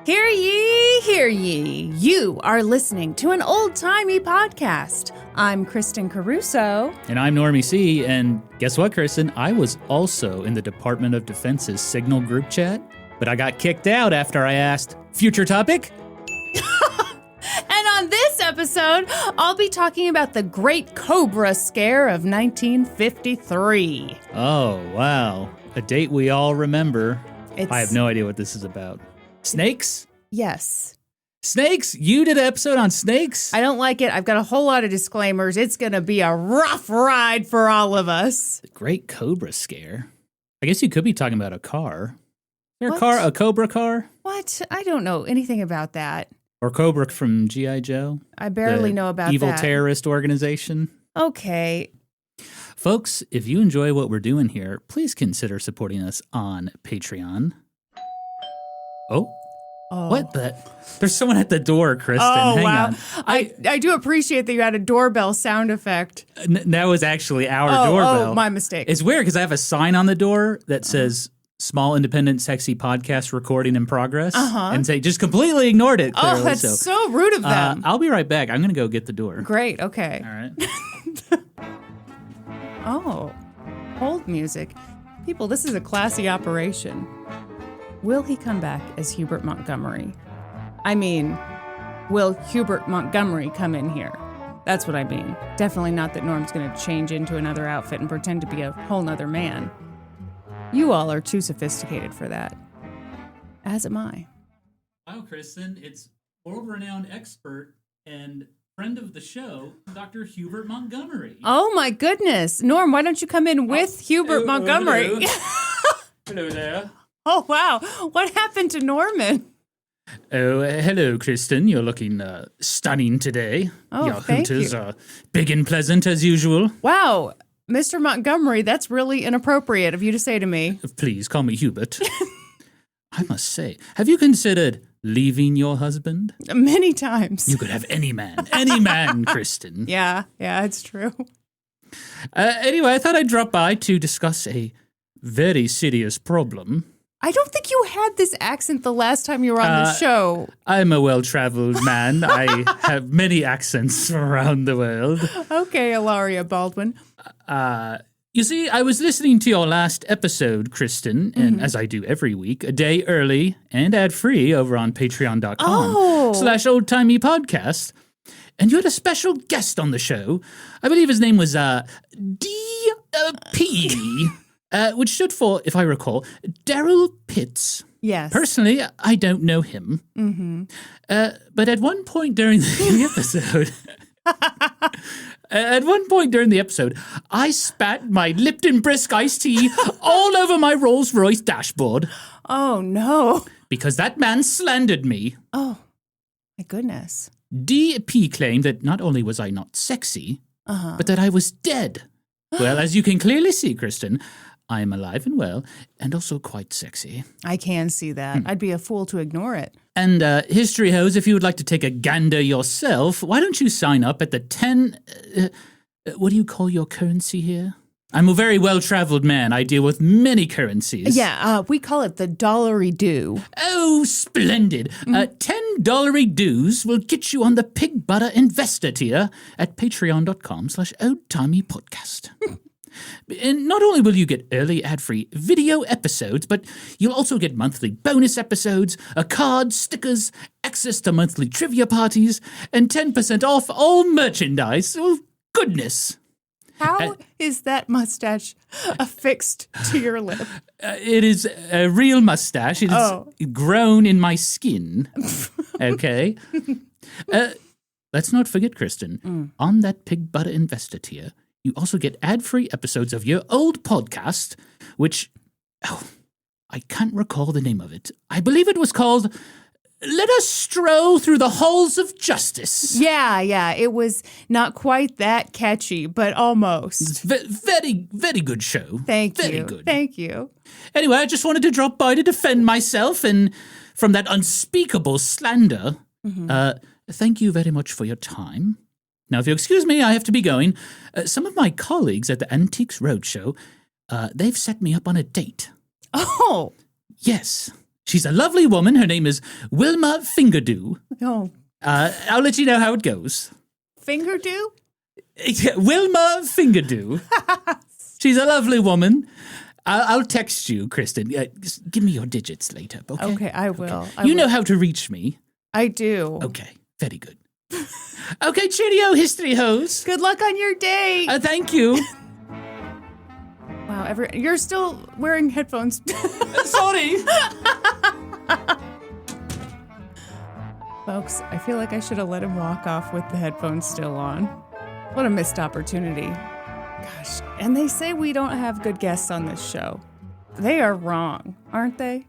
Hear ye, hear ye. You are listening to an old-timey podcast. I'm Kristin Caruso. And I'm Normie C. And guess what, Kristin? I was also in the Department of Defense's Signal group chat, but I got kicked out after I asked, future topic? And on this episode, I'll be talking about the Great Cobra Scare of 1953. Oh, wow. A date we all remember. It's... I have no idea what this is about. Snakes? Yes. Snakes? You did an episode on snakes? I don't like it. I've got a whole lot of disclaimers. It's going to be a rough ride for all of us. The Great Cobra Scare? I guess you could be talking about a car. Is there What? a Cobra car? What? I don't know anything about that. Or Cobra from G.I. Joe? I barely know about evil that. terrorist organization? Okay. Folks, if you enjoy what we're doing here, please consider supporting us on Patreon. Oh. What the? There's someone at the door, Kristin. Oh, Hang wow. on. I do appreciate that you had a doorbell sound effect. That was actually our doorbell. Oh, my mistake. It's weird because I have a sign on the door that says small, independent, sexy podcast recording in progress. And say just completely ignored it. Clearly, Oh, that's so rude of them. I'll be right back. I'm going to go get the door. Great. Okay. All right. Oh, hold music. People, this is a classy operation. Will he come back as Hubert Montgomery? I mean, will Hubert Montgomery come in here? That's what I mean. Definitely not that Norm's going to change into another outfit and pretend to be a whole nother man. You all are too sophisticated for that. As am I. Wow, Kristin, it's world-renowned expert and friend of the show, Dr. Hubert Montgomery. Oh my goodness. Norm, why don't you come in with Hubert Montgomery? Hello. Hello there. Oh, wow. What happened to Norman? Oh, hello, Kristin. You're looking stunning today. Oh, Your thank hooters you. are big and pleasant as usual. Wow. Mr. Montgomery, that's really inappropriate of you to say to me. Please call me Hubert. I must say, have you considered leaving your husband? Many times. You could have any man, Kristin. Yeah, it's true. Anyway, I thought I'd drop by to discuss a very serious problem. I don't think you had this accent the last time you were on the show. I'm a well-traveled man. I have many accents around the world. Okay, Ilaria Baldwin. You see, I was listening to your last episode, Kristin, and as I do every week, a day early and ad-free over on patreon.com/oldtimey podcast. And you had a special guest on the show. I believe his name was D.P., which stood for, if I recall, Daryl Pitts. Yes. Personally, I don't know him. But at one point during the episode, I spat my Lipton Brisk iced tea all over my Rolls-Royce dashboard. Oh, no. Because that man slandered me. Oh, my goodness. D.P. claimed that not only was I not sexy, but that I was dead. Well, as you can clearly see, Kristin, I am alive and well, and also quite sexy. I can see that. I'd be a fool to ignore it. And history hoes, if you would like to take a gander yourself, why don't you sign up at the 10... what do you call your currency here? I'm a very well-traveled man. I deal with many currencies. Yeah, we call it the dollary do. Oh, splendid. $10 dues will get you on the Pig Butter Investor tier at patreon.com/oldtimeypodcast. And not only will you get early ad-free video episodes, but you'll also get monthly bonus episodes, cards, stickers, access to monthly trivia parties, and 10% off all merchandise. Oh, goodness. How is that mustache affixed to your lip? It is a real mustache. It is grown in my skin. Okay? Let's not forget, Kristin, on that Pig Butter Investor tier, you also get ad-free episodes of your old podcast, which, I can't recall the name of it. I believe it was called Let Us Stroll Through the Halls of Justice. Yeah. It was not quite that catchy, but almost. It's very, very good show. Thank you. Very good. Thank you. Anyway, I just wanted to drop by to defend myself and from that unspeakable slander. Thank you very much for your time. Now, if you'll excuse me, I have to be going. Some of my colleagues at the Antiques Roadshow, they've set me up on a date. Oh. Yes. She's a lovely woman. Her name is Wilma Fingerdew. Oh, I'll let you know how it goes. Fingerdew? Wilma Fingerdew. She's a lovely woman. I'll text you, Kristin. Just give me your digits later, okay? Okay, I will. Okay. You know how to reach me. I do. Okay, very good. Okay, cheerio, history hose. Good luck on your day. Thank you. Wow, you're still wearing headphones. Sorry. Folks, I feel like I should have let him walk off with the headphones still on. What a missed opportunity. Gosh, and they say we don't have good guests on this show. They are wrong, aren't they?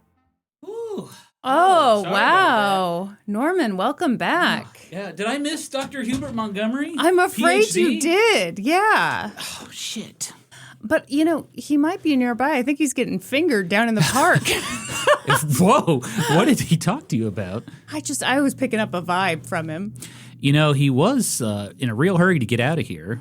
Ooh. Oh, wow. Norman, welcome back. Yeah, did I miss Dr. Hubert Montgomery? I'm afraid PhD? you did, yeah. Oh, shit. But, he might be nearby. I think he's getting fingered down in the park. Whoa, what did he talk to you about? I was picking up a vibe from him. He was in a real hurry to get out of here.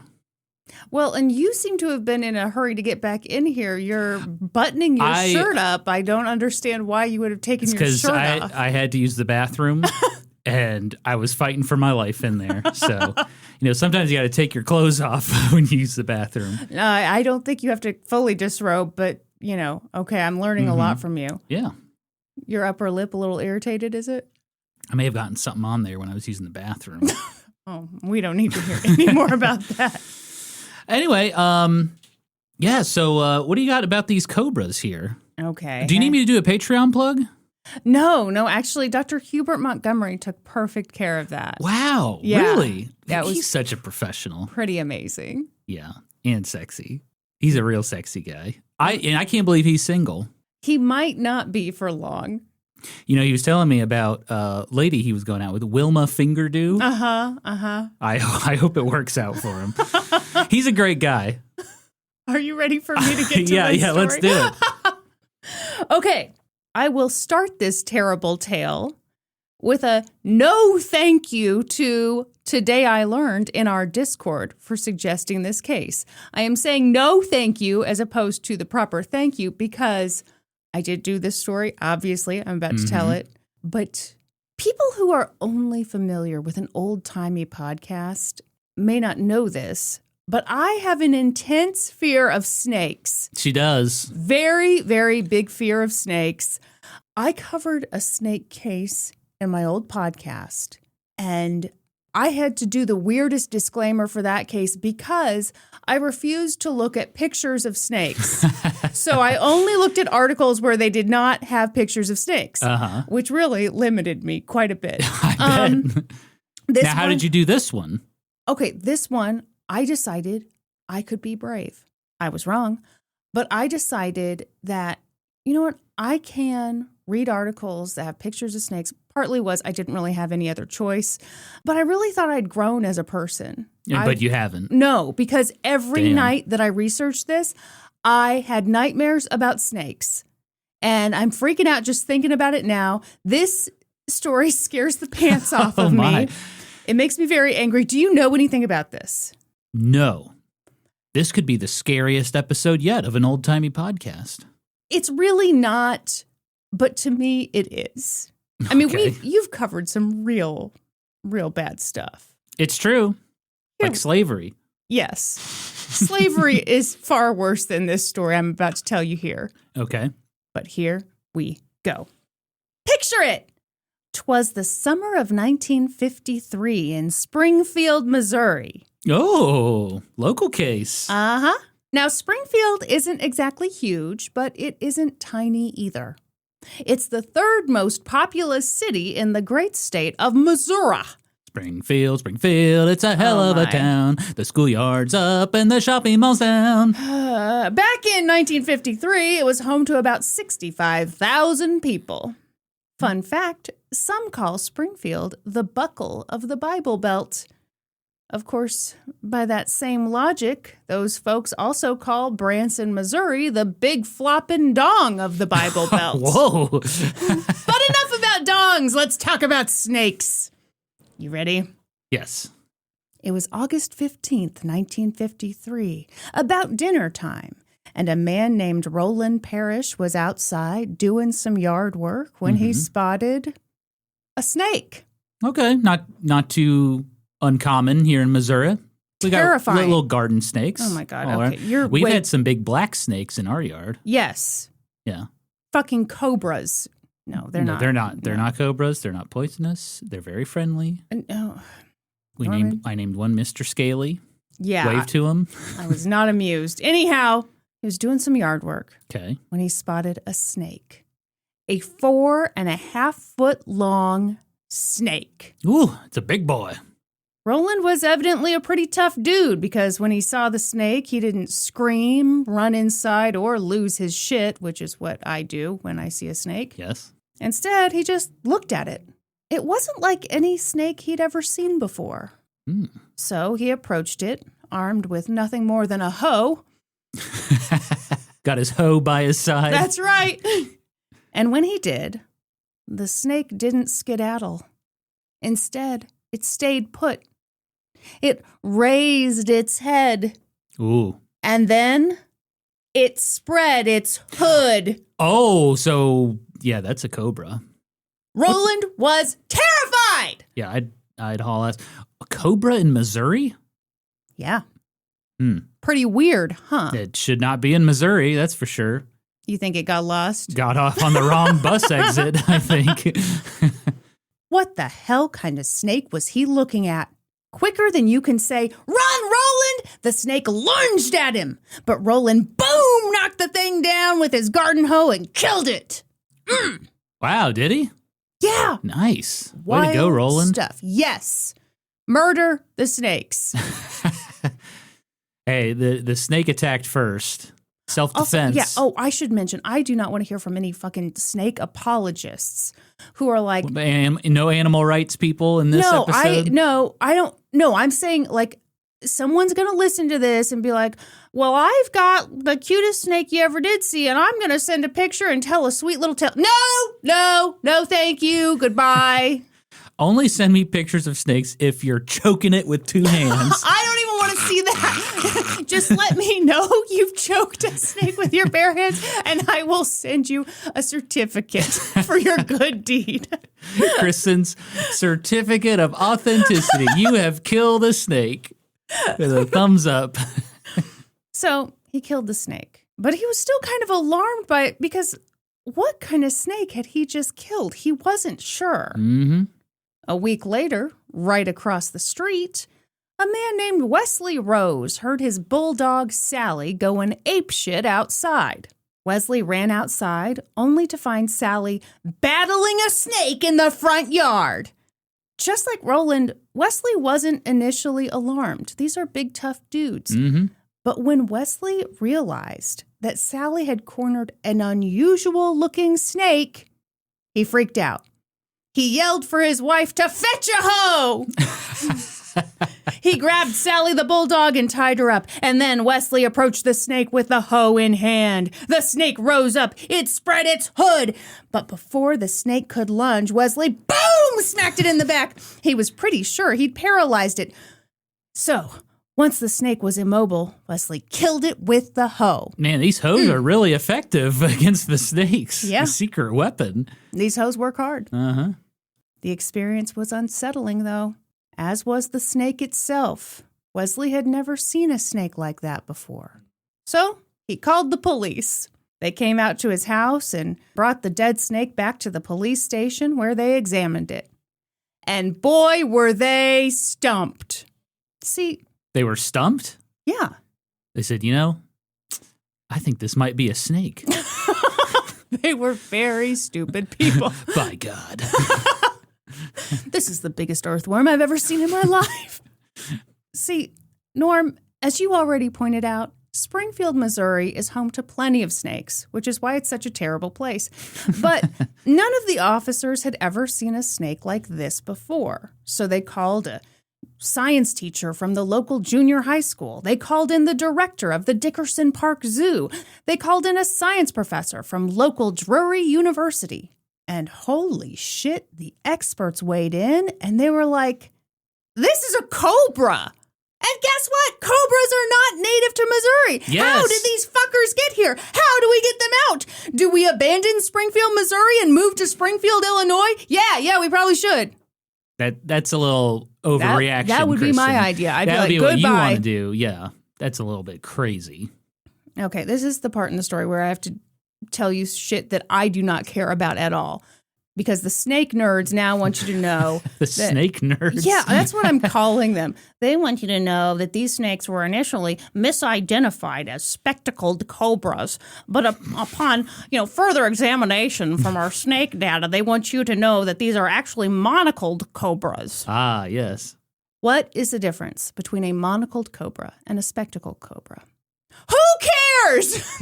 Well, and you seem to have been in a hurry to get back in here. You're buttoning your shirt up. I don't understand why you would have taken your shirt off. Because I had to use the bathroom, and I was fighting for my life in there. So, sometimes you got to take your clothes off when you use the bathroom. I don't think you have to fully disrobe, but, okay, I'm learning a lot from you. Yeah. Your upper lip a little irritated, is it? I may have gotten something on there when I was using the bathroom. Oh, we don't need to hear any more about that. Anyway, so what do you got about these cobras here? Okay. Do you need me to do a Patreon plug? No, actually, Dr. Hubert Montgomery took perfect care of that. Wow, yeah, really? He's He's such a professional. Pretty amazing. Yeah, and sexy. He's a real sexy guy. I can't believe he's single. He might not be for long. He was telling me about a lady he was going out with, Wilma Fingerdew. Uh-huh. I hope it works out for him. He's a great guy. Are you ready for me to get to my story? Yeah, let's do it. Okay, I will start this terrible tale with a no thank you to Today I Learned in our Discord for suggesting this case. I am saying no thank you as opposed to the proper thank you because I did do this story. Obviously, I'm about to tell it. But people who are only familiar with an old-timey podcast may not know this, but I have an intense fear of snakes. She does. Very, very big fear of snakes. I covered a snake case in my old podcast, and I had to do the weirdest disclaimer for that case because I refused to look at pictures of snakes. So I only looked at articles where they did not have pictures of snakes, which really limited me quite a bit. I bet. Now, how did you do this one? Okay, this one, I decided I could be brave. I was wrong, but I decided that, you know what, I can read articles that have pictures of snakes. Partly was I didn't really have any other choice, but I really thought I'd grown as a person. Yeah, but you haven't. No, because every night that I researched this, I had nightmares about snakes. And I'm freaking out just thinking about it now. This story scares the pants off of me. It makes me very angry. Do you know anything about this? No. This could be the scariest episode yet of an old-timey podcast. It's really not, but to me, it is. I mean, you've covered some real bad stuff. It's true. Like slavery. Yes. Slavery is far worse than this story I'm about to tell you here. Okay. But here we go. Picture it! 'Twas the summer of 1953 in Springfield, Missouri. Oh, local case. Uh-huh. Now, Springfield isn't exactly huge, but it isn't tiny either. It's the third most populous city in the great state of Missouri. Springfield, it's a hell of a town. The schoolyard's up and the shopping mall's down. Back in 1953, it was home to about 65,000 people. Fun fact, some call Springfield the buckle of the Bible Belt. Of course, by that same logic, those folks also call Branson, Missouri the big floppin' dong of the Bible Belt. Whoa. But enough about dongs. Let's talk about snakes. You ready? Yes. It was August 15th, 1953, about dinner time, and a man named Roland Parrish was outside doing some yard work when he spotted a snake. Okay, not too uncommon here in Missouri. We Terrifying. got little garden snakes. Oh my God! Okay, we've had some big black snakes in our yard. Yes. Yeah. Fucking cobras. No, they're not. They're not. They're not cobras. They're not poisonous. They're very friendly. No. I named one Mr. Scaly. Yeah. Wave to him. I was not amused. Anyhow, he was doing some yard work. Okay. When he spotted a snake. A 4.5 foot long snake. Ooh, it's a big boy. Roland was evidently a pretty tough dude because when he saw the snake, he didn't scream, run inside, or lose his shit, which is what I do when I see a snake. Yes. Instead, he just looked at it. It wasn't like any snake he'd ever seen before. So he approached it, armed with nothing more than a hoe. Got his hoe by his side. That's right. And when he did, the snake didn't skedaddle. Instead, it stayed put. It raised its head. Ooh. And then it spread its hood. Oh, so yeah, that's a cobra. Roland was terrified. Yeah, I'd haul ass. A cobra in Missouri? Yeah. Pretty weird, huh? It should not be in Missouri, that's for sure. You think it got lost? Got off on the wrong bus exit, I think. What the hell kind of snake was he looking at? Quicker than you can say, "Run, Roland!" The snake lunged at him. But Roland, boom, knocked the thing down with his garden hoe and killed it. Wow, did he? Yeah. Nice. Wild way to go, Roland. Stuff. Yes. Murder the snakes. Hey, the snake attacked first. Self-defense. I should mention, I do not want to hear from any fucking snake apologists who are like... No animal rights people in this episode? I don't... No, I'm saying, like, someone's going to listen to this and be like, well, I've got the cutest snake you ever did see, and I'm going to send a picture and tell a sweet little tale. No, thank you. Goodbye. Only send me pictures of snakes if you're choking it with 2 hands. I don't even want to see that. Just let me know you've choked a snake with your bare hands, and I will send you a certificate for your good deed. Kristin's certificate of authenticity. You have killed a snake. With a thumbs up. So he killed the snake, but he was still kind of alarmed by it because what kind of snake had he just killed? He wasn't sure. Mm-hmm. A week later, right across the street, a man named Wesley Rose heard his bulldog Sally going apeshit outside. Wesley ran outside only to find Sally battling a snake in the front yard. Just like Roland, Wesley wasn't initially alarmed. These are big, tough dudes. Mm-hmm. But when Wesley realized that Sally had cornered an unusual-looking snake, he freaked out. He yelled for his wife to fetch a hoe! He grabbed Sally the bulldog and tied her up, and then Wesley approached the snake with the hoe in hand. The snake rose up. It spread its hood. But before the snake could lunge, Wesley, boom, smacked it in the back. He was pretty sure he'd paralyzed it. So, once the snake was immobile, Wesley killed it with the hoe. Man, these hoes are really effective against the snakes. Yeah. The secret weapon. These hoes work hard. Uh-huh. The experience was unsettling, though, as was the snake itself. Wesley had never seen a snake like that before. So he called the police. They came out to his house and brought the dead snake back to the police station where they examined it. And boy, were they stumped. See... They were stumped? Yeah. They said, I think this might be a snake. They were very stupid people. By God. This is the biggest earthworm I've ever seen in my life. See, Norm, as you already pointed out, Springfield, Missouri is home to plenty of snakes, which is why it's such a terrible place. But none of the officers had ever seen a snake like this before. So they called a science teacher from the local junior high school. They called in the director of the Dickerson Park Zoo. They called in a science professor from local Drury University. And holy shit, the experts weighed in and they were like, this is a cobra. And guess what? Cobras are not native to Missouri. Yes. How did these fuckers get here? How do we get them out? Do we abandon Springfield, Missouri and move to Springfield, Illinois? Yeah, we probably should. That's a little overreaction. That would be my idea. I'd that would be be like, what you goodbye. want to do. Yeah, that's a little bit crazy. Okay, this is the part in the story where I have to tell you shit that I do not care about at all. Because the snake nerds now want you to know. Snake nerds? Yeah, that's what I'm calling them. They want you to know that these snakes were initially misidentified as spectacled cobras. But upon, further examination from our snake data, they want you to know that these are actually monocled cobras. Ah, yes. What is the difference between a monocled cobra and a spectacled cobra? Who cares?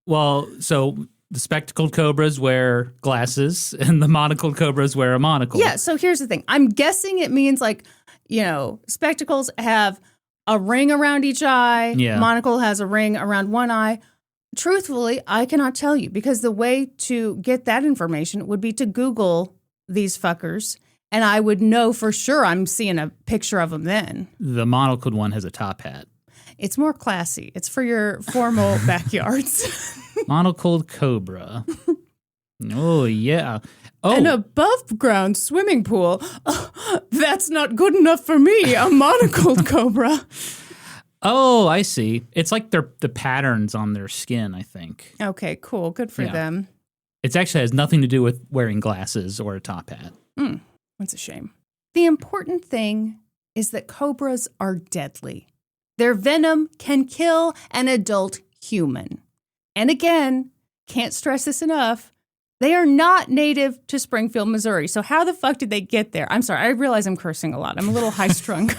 Well, so the spectacled cobras wear glasses and the monocled cobras wear a monocle. Yeah, so here's the thing. I'm guessing it means spectacles have a ring around each eye. Yeah. Monocle has a ring around one eye. Truthfully, I cannot tell you because the way to get that information would be to Google these fuckers and I would know for sure I'm seeing a picture of them then. The monocled one has a top hat. It's more classy. It's for your formal backyards. Monocled cobra. Oh, yeah. Oh. An above ground swimming pool. That's not good enough for me. A monocled cobra. Oh, I see. It's like the patterns on their skin, I think. Okay, cool. Good for them. It actually has nothing to do with wearing glasses or a top hat. That's a shame. The important thing is that cobras are deadly. Their venom can kill an adult human. And again, can't stress this enough, they are not native to Springfield, Missouri. So how the fuck did they get there? I'm sorry, I realize I'm cursing a lot. I'm a little high-strung.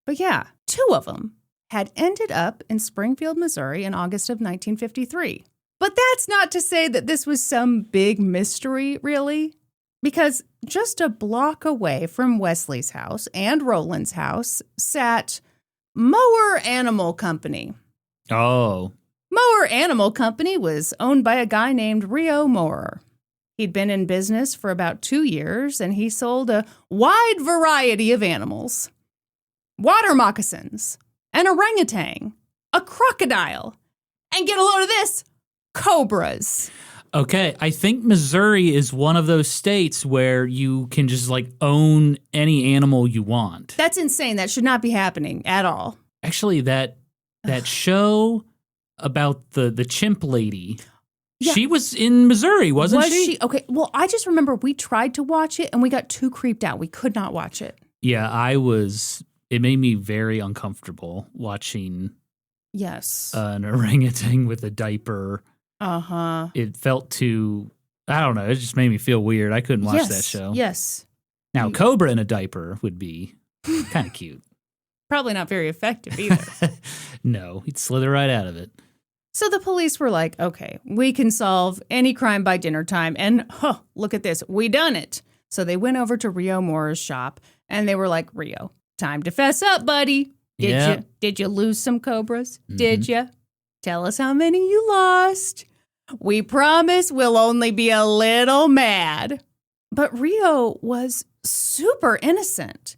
But yeah, 2 of them had ended up in Springfield, Missouri in August of 1953. But that's not to say that this was some big mystery, really. Because just a block away from Wesley's house and Roland's house sat Mowrer Animal Company. Oh. Mowrer Animal Company was owned by a guy named Reo Mowrer. He'd been in business for about 2 years, and he sold a wide variety of animals. Water moccasins, an orangutan, a crocodile, and get a load of this, cobras. Okay, I think Missouri is one of those states where you can just own any animal you want. That's insane. That should not be happening at all. Actually, that show about the chimp lady, she was in Missouri, wasn't she? Okay, well, I just remember we tried to watch it and we got too creeped out. We could not watch it. Yeah, it made me very uncomfortable watching an orangutan with a diaper. Uh-huh. It felt too, I don't know, it just made me feel weird. I couldn't watch that show. Yes. Now, Cobra in a diaper would be kind of cute. Probably not very effective either. No, he'd slither right out of it. So the police were like, okay, we can solve any crime by dinner time. And, look at this. We done it. So they went over to Reo Mowerer's shop and they were like, Reo, time to fess up, buddy. Did you lose some cobras? Mm-hmm. Did you? Tell us how many you lost. We promise we'll only be a little mad. But Reo was super innocent.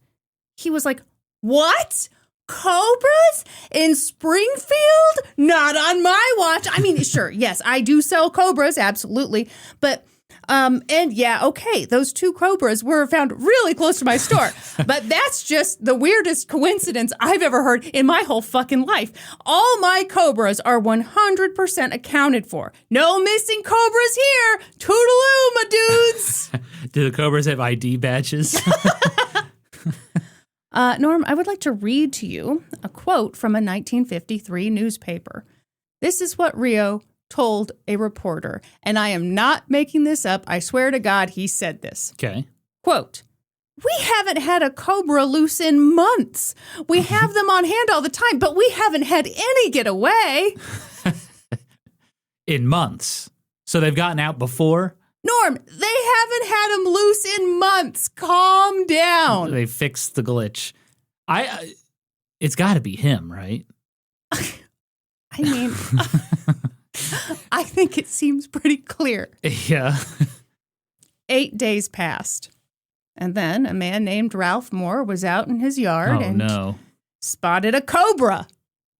He was like, what? Cobras in Springfield? Not on my watch. I mean, sure, yes, I do sell cobras, absolutely. But, and yeah, okay, those 2 cobras were found really close to my store. But that's just the weirdest coincidence I've ever heard in my whole fucking life. All my cobras are 100% accounted for. No missing cobras here. Toodaloo, my dudes. Do the cobras have ID badges? Norm, I would like to read to you a quote from a 1953 newspaper. This is what Reo told a reporter, and I am not making this up. I swear to God he said this. Okay. Quote, we haven't had a cobra loose in months. We have them on hand all the time, but we haven't had any get away. In months. So they've gotten out before? Norm, they haven't had them loose in months. Calm down. They fixed the glitch. It's got to be him, right? I mean, I think it seems pretty clear. Yeah. 8 days passed. And then a man named Ralph Moore was out in his yard and spotted a cobra.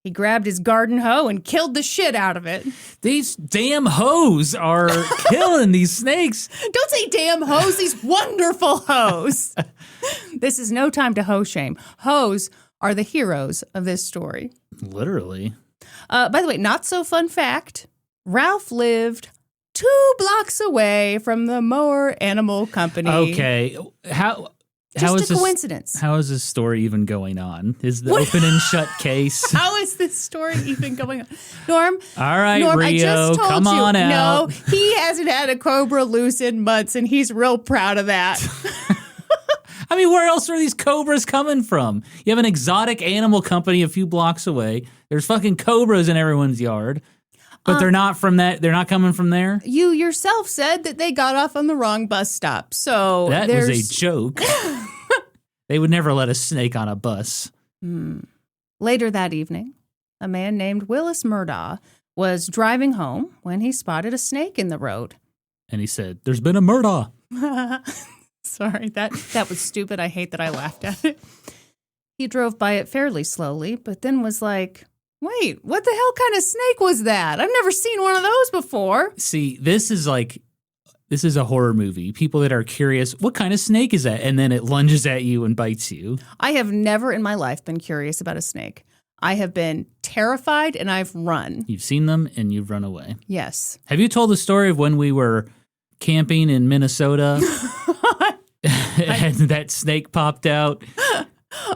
He grabbed his garden hoe and killed the shit out of it. These damn hoes are killing these snakes. Don't say damn hoes, these wonderful hoes. This is no time to hoe shame. Hoes are the heroes of this story. Literally. By the way, not so fun fact, Ralph lived 2 blocks away from the Mowrer Animal Company. Okay. Just a coincidence. How is this story even going on? Is the open and shut case? How is this story even going on? Norm? All right, Norm, Reo, I just told come you, on out. No, he hasn't had a cobra loose in months, and he's real proud of that. I mean, where else are these cobras coming from? You have an exotic animal company a few blocks away. There's fucking cobras in everyone's yard. But they're not from that. They're not coming from there. You yourself said that they got off on the wrong bus stop. So that was a joke. They would never let a snake on a bus. Later that evening, a man named Willis Murdaugh was driving home when he spotted a snake in the road. And he said, "There's been a Murdaugh." Sorry, that was stupid. I hate that I laughed at it. He drove by it fairly slowly, but then was like, wait, what the hell kind of snake was that? I've never seen one of those before. See, this is a horror movie. People that are curious, what kind of snake is that? And then it lunges at you and bites you. I have never in my life been curious about a snake. I have been terrified and I've run. You've seen them and you've run away. Yes. Have you told the story of when we were camping in Minnesota and that snake popped out?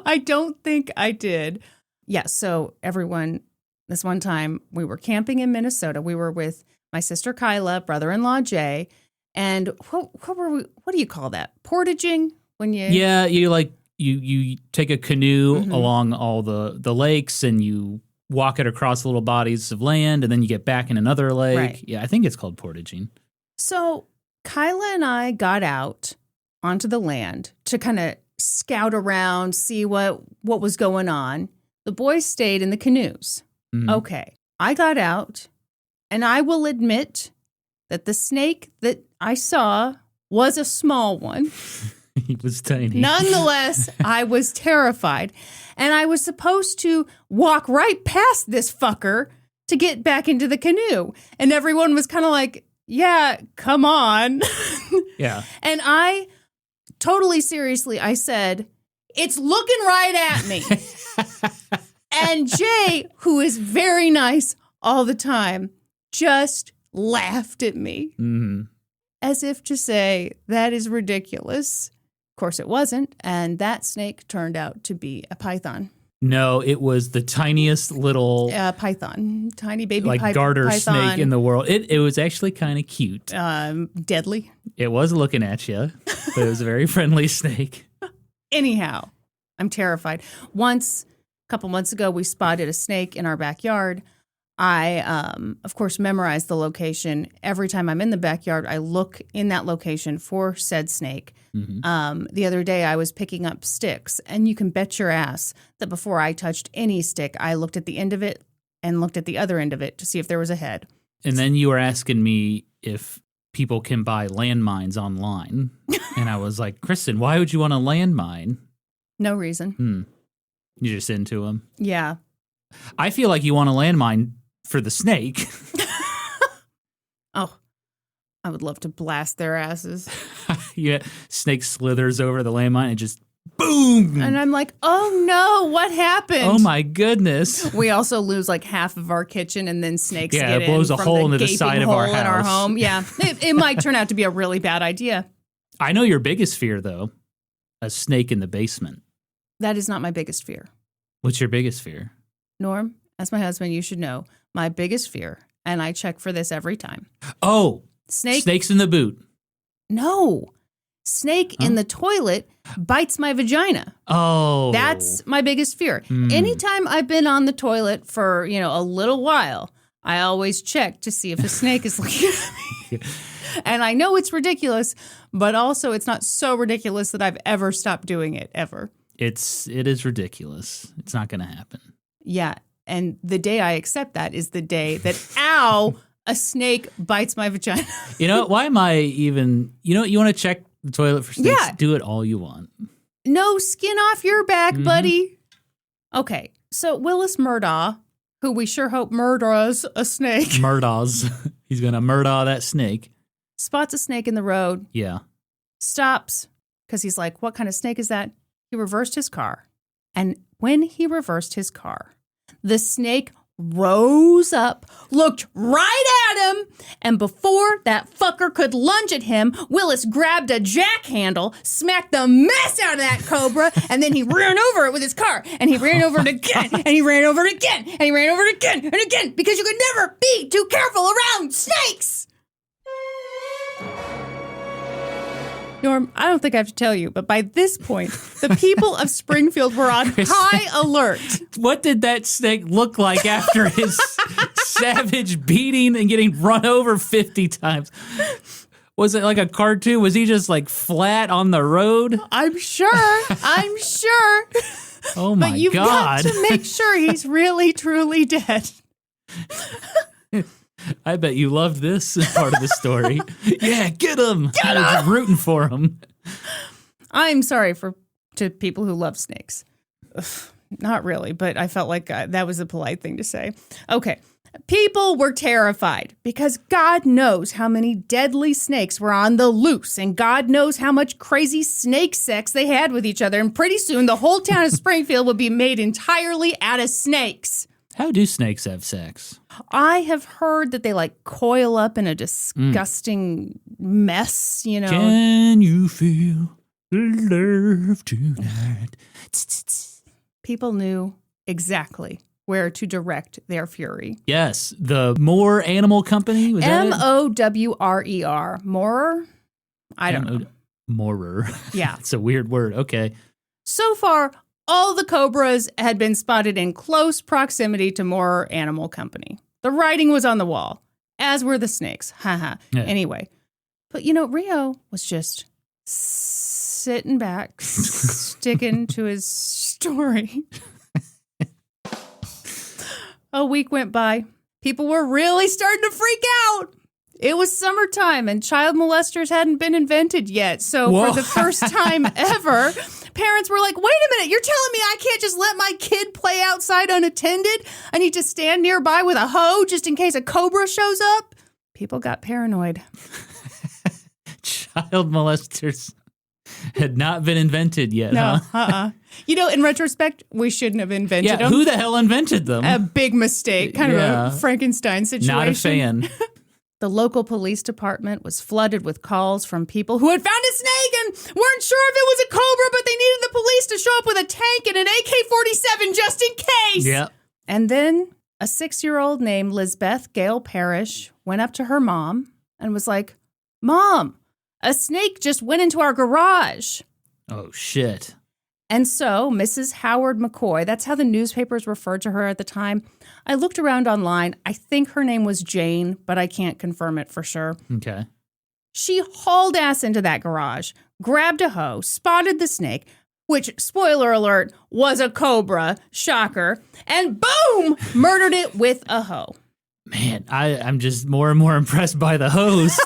I don't think I did. Yeah, so everyone, this one time we were camping in Minnesota. We were with my sister Kyla, brother-in-law Jay, and what do you call that? Portaging? When you you take a canoe along all the lakes and you walk it across little bodies of land and then you get back in another lake. Right. Yeah, I think it's called portaging. So Kyla and I got out onto the land to kind of scout around, see what was going on. The boys stayed in the canoes. Okay. I got out, and I will admit that the snake that I saw was a small one. He was tiny. Nonetheless, I was terrified. And I was supposed to walk right past this fucker to get back into the canoe. And everyone was kind of like, yeah, come on. Yeah. And I totally seriously, I said, it's looking right at me. And Jay, who is very nice all the time, just laughed at me as if to say, that is ridiculous. Of course, it wasn't. And that snake turned out to be a python. No, it was the tiniest little python, tiny baby garter python. snake in the world. It was actually kind of cute. Deadly. It was looking at you, but it was a very friendly snake. Anyhow, I'm terrified. Once, a couple months ago, we spotted a snake in our backyard. I, of course, memorized the location. Every time I'm in the backyard, I look in that location for said snake. The other day, I was picking up sticks, and you can bet your ass that before I touched any stick, I looked at the end of it and looked at the other end of it to see if there was a head. And then you were asking me if people can buy landmines online. And I was like, Kristin, why would you want a landmine? No reason. You're just into them? Yeah. I feel like you want a landmine for the snake. Oh, I would love to blast their asses. Yeah, snake slithers over the landmine and just boom. And I'm like, oh no, what happened? Oh my goodness. We also lose like half of our kitchen and then snakes get in it blows a from hole the into the gaping side of hole our in our house. home. Yeah, it might turn out to be a really bad idea. I know your biggest fear, though. A snake in the basement. That is not my biggest fear. What's your biggest fear? Norm, as my husband, you should know, my biggest fear, and I check for this every time. Oh, snakes in the boot. No. Snake in the toilet bites my vagina. Oh. That's my biggest fear. Anytime I've been on the toilet for, a little while, I always check to see if a snake is looking at me. And I know it's ridiculous, but also it's not so ridiculous that I've ever stopped doing it, ever. It is ridiculous. It's not going to happen. Yeah. And the day I accept that is the day that, ow, a snake bites my vagina. You know, why am I even, you want to check the toilet for snakes? Yeah. Do it all you want. No skin off your back, buddy. Okay, so Willis Murdaugh, who we sure hope murders a snake. Murdaws. He's going to murder that snake. Spots a snake in the road. Yeah. Stops, because he's like, what kind of snake is that? He reversed his car. And when he reversed his car, the snake rose up, looked right at him, and before that fucker could lunge at him, Willis grabbed a jack handle, smacked the mess out of that cobra, and then he ran over it with his car, and he ran over it again, and he ran over it again, and he ran over it again, and again, because you can never be too careful around snakes! Norm, I don't think I have to tell you, but by this point, the people of Springfield were on high alert. What did that snake look like after his savage beating and getting run over 50 times? Was it like a cartoon? Was he just like flat on the road? I'm sure. Oh my God. But you've got to make sure he's really, truly dead. I bet you loved this part of the story. Yeah, get him! I was rooting for him. I'm sorry to people who love snakes. Ugh, not really, but I felt like that was a polite thing to say. Okay, people were terrified because God knows how many deadly snakes were on the loose, and God knows how much crazy snake sex they had with each other, and pretty soon the whole town of Springfield would be made entirely out of snakes. How do snakes have sex? I have heard that they like coil up in a disgusting mess, you know. Can you feel the love tonight? People knew exactly where to direct their fury. Yes, the Mowrer Animal Company. Was that it? Mowrer. Mowrer? I don't know. Mowrer. Yeah. It's a weird word. Okay. So far, all the cobras had been spotted in close proximity to Mowrer Animal Company. The writing was on the wall, as were the snakes. Haha. Yeah. Anyway, but Reo was just sitting back, sticking to his story. A week went by. People were really starting to freak out. It was summertime and child molesters hadn't been invented yet. So Whoa. For the first time ever, parents were like, wait a minute, you're telling me I can't just let my kid play outside unattended? I need to stand nearby with a hoe just in case a cobra shows up? People got paranoid. Child molesters had not been invented yet, No, huh? In retrospect, we shouldn't have invented them. Who the hell invented them? A big mistake, kind of a Frankenstein situation. Not a fan. The local police department was flooded with calls from people who had found a snake and weren't sure if it was a cobra, but they needed the police to show up with a tank and an AK-47 just in case. Yep. And then a 6-year-old named Lisbeth Gale Parrish went up to her mom and was like, Mom, a snake just went into our garage. Oh, shit. And so Mrs. Howard McCoy, that's how the newspapers referred to her at the time. I looked around online. I think her name was Jane, but I can't confirm it for sure. Okay. She hauled ass into that garage, grabbed a hoe, spotted the snake, which, spoiler alert, was a cobra, shocker, and boom, murdered it with a hoe. Man, I'm just more and more impressed by the hose.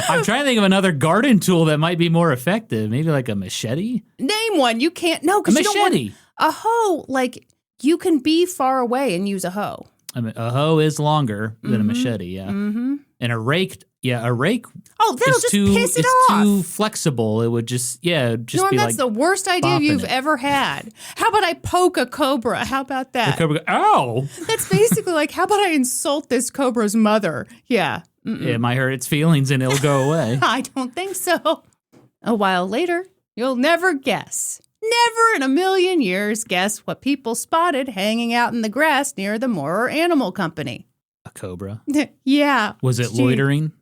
I'm trying to think of another garden tool that might be more effective. Maybe like a machete? Name one. You can't. No, because you don't want a hoe. Like, you can be far away and use a hoe. I mean, a hoe is longer than a machete, yeah. Mm-hmm. And a rake, a rake. Oh, that'll just piss it off. It's too flexible. It would just Norm, be like. That's the worst idea you've ever had. How about I poke a cobra? How about that? The cobra, ow! That's basically like, how about I insult this cobra's mother? Yeah. It might hurt its feelings and it'll go away. I don't think so. A while later, you'll never guess. Never in a million years guess what people spotted hanging out in the grass near the Mowrer Animal Company. A cobra? Yeah. Was it loitering?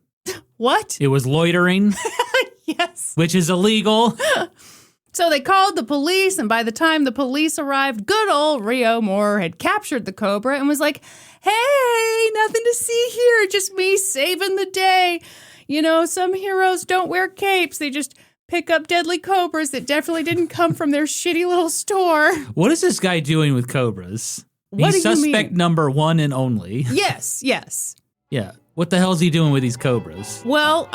What? It was loitering? Yes. Which is illegal. So they called the police, and by the time the police arrived, good old Reo Mowrer had captured the cobra and was like, hey, nothing to see here, just me saving the day. Some heroes don't wear capes. They just pick up deadly cobras that definitely didn't come from their shitty little store. What is this guy doing with cobras? What He's do you suspect mean? number one and only. Yes. Yeah. What the hell's he doing with these cobras? Well,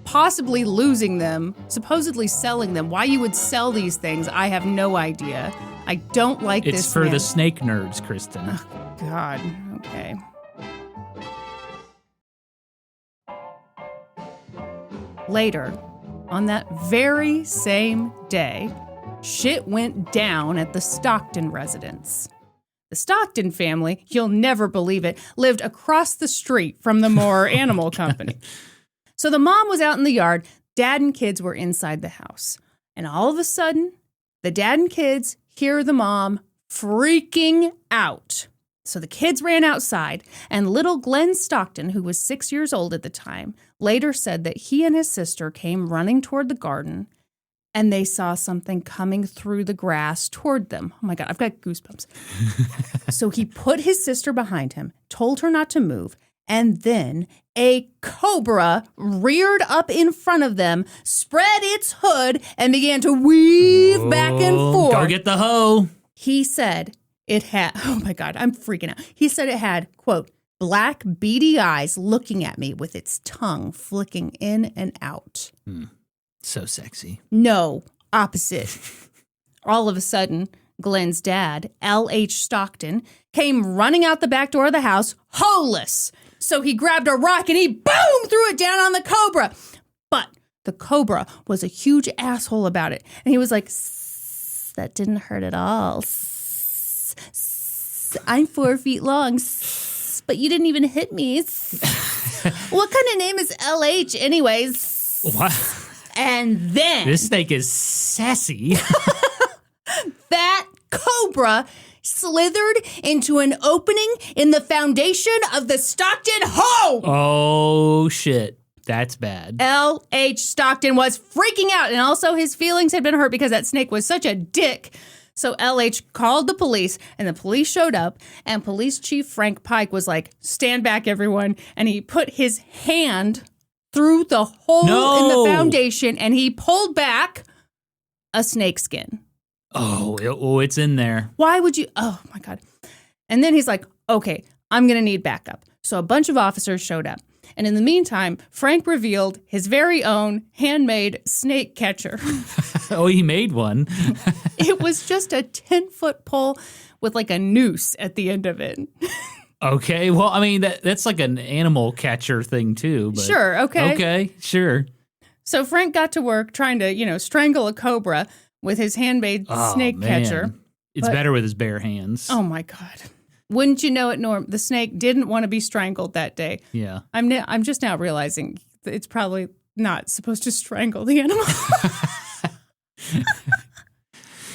possibly losing them, supposedly selling them. Why you would sell these things, I have no idea. I don't like this. It's for man. the snake nerds, Kristin. Oh, God. Okay. Later, on that very same day, shit went down at the Stockton residence. The Stockton family, you'll never believe it, lived across the street from the Mowrer Animal Company. So the mom was out in the yard, dad and kids were inside the house. And all of a sudden, the dad and kids hear the mom freaking out. So the kids ran outside, and little Glenn Stockton, who was 6 years old at the time, later said that he and his sister came running toward the garden, and they saw something coming through the grass toward them. Oh my God, I've got goosebumps. So he put his sister behind him, told her not to move, and then a cobra reared up in front of them, spread its hood, and began to weave back and forth. Go get the hoe. He said it had, oh my God, I'm freaking out. He said it had, quote, black beady eyes looking at me with its tongue flicking in and out. So sexy. No, opposite. All of a sudden, Glenn's dad, L.H. Stockton, came running out the back door of the house, holeless. So he grabbed a rock and he, boom, threw it down on the cobra. But the cobra was a huge asshole about it. And he was like, that didn't hurt at all. I'm 4 feet long, but you didn't even hit me. What kind of name is LH anyways? What? And then This snake is sassy. that cobra slithered into an opening in the foundation of the Stockton home. Oh, shit. That's bad. L.H. Stockton was freaking out, and also his feelings had been hurt because that snake was such a dick. So L.H. called the police, and the police showed up, and Police Chief Frank Pike was like, stand back, everyone, and he put his hand through the hole in the foundation, and he pulled back a snake skin. Oh, it's in there. Why would you? Oh, my God. And then he's like, okay, I'm going to need backup. So a bunch of officers showed up. And in the meantime, Frank revealed his very own handmade snake catcher. Oh, he made one. It was just a 10-foot pole with like a noose at the end of it. Okay, well, I mean, that's like an animal catcher thing too. But Sure, okay. Okay, sure. So Frank got to work trying to, strangle a cobra with his handmade snake catcher. It's better with his bare hands. Oh, my God. Wouldn't you know it, Norm? The snake didn't want to be strangled that day. Yeah. I'm just now realizing that it's probably not supposed to strangle the animal.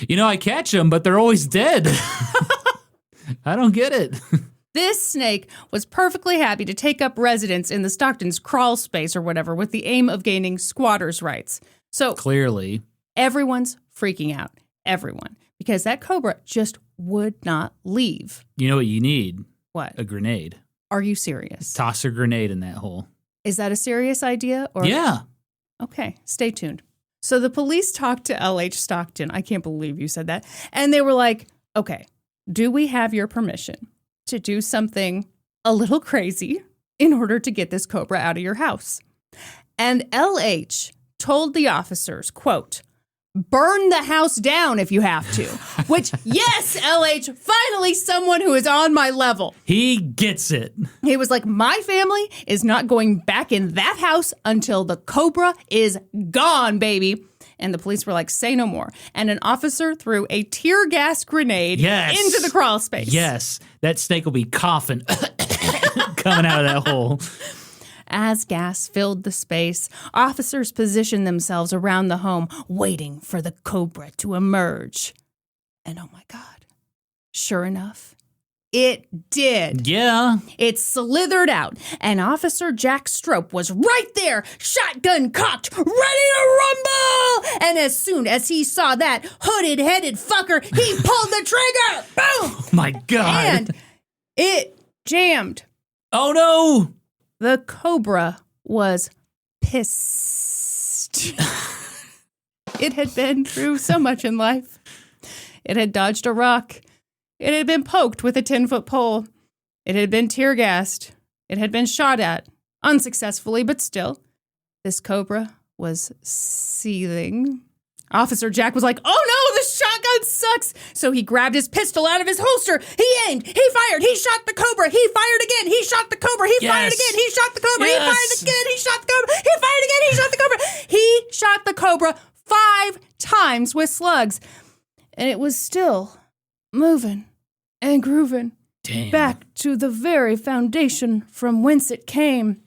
I catch them, but they're always dead. I don't get it. This snake was perfectly happy to take up residence in the Stockton's crawl space or whatever with the aim of gaining squatters' rights. So Clearly. everyone's freaking out. Everyone. Because that cobra just would not leave. You know what you need? What? A grenade. Are you serious? Toss a grenade in that hole. Is that a serious idea? Or Yeah. Okay, stay tuned. So the police talked to L.H. Stockton. I can't believe you said that. And they were like, okay, do we have your permission to do something a little crazy in order to get this cobra out of your house? And L.H. told the officers, quote, burn the house down if you have to. Which, yes, LH, finally someone who is on my level. He gets it. He was like, my family is not going back in that house until the cobra is gone, baby. And the police were like, say no more. And an officer threw a tear gas grenade into the crawl space. Yes, that snake will be coughing coming out of that hole. As gas filled the space, officers positioned themselves around the home, waiting for the cobra to emerge. And oh my God, sure enough, it did. Yeah. It slithered out, and Officer Jack Strope was right there, shotgun cocked, ready to rumble! And as soon as he saw that hooded-headed fucker, he pulled the trigger! Boom! Oh my God. And it jammed. Oh no! The cobra was pissed. It had been through so much in life. It had dodged a rock. It had been poked with a 10-foot pole. It had been tear gassed. It had been shot at, unsuccessfully, but still. This cobra was seething. Officer Jack was like, oh no, this shotgun sucks. So he grabbed his pistol out of his holster. He aimed. He fired. He shot the cobra. He fired again. He shot the cobra. He fired again. He shot the cobra. He fired again. He shot the cobra. He fired again. He shot the cobra. He shot the cobra 5 times with slugs. And it was still moving and grooving. Damn. Back to the very foundation from whence it came.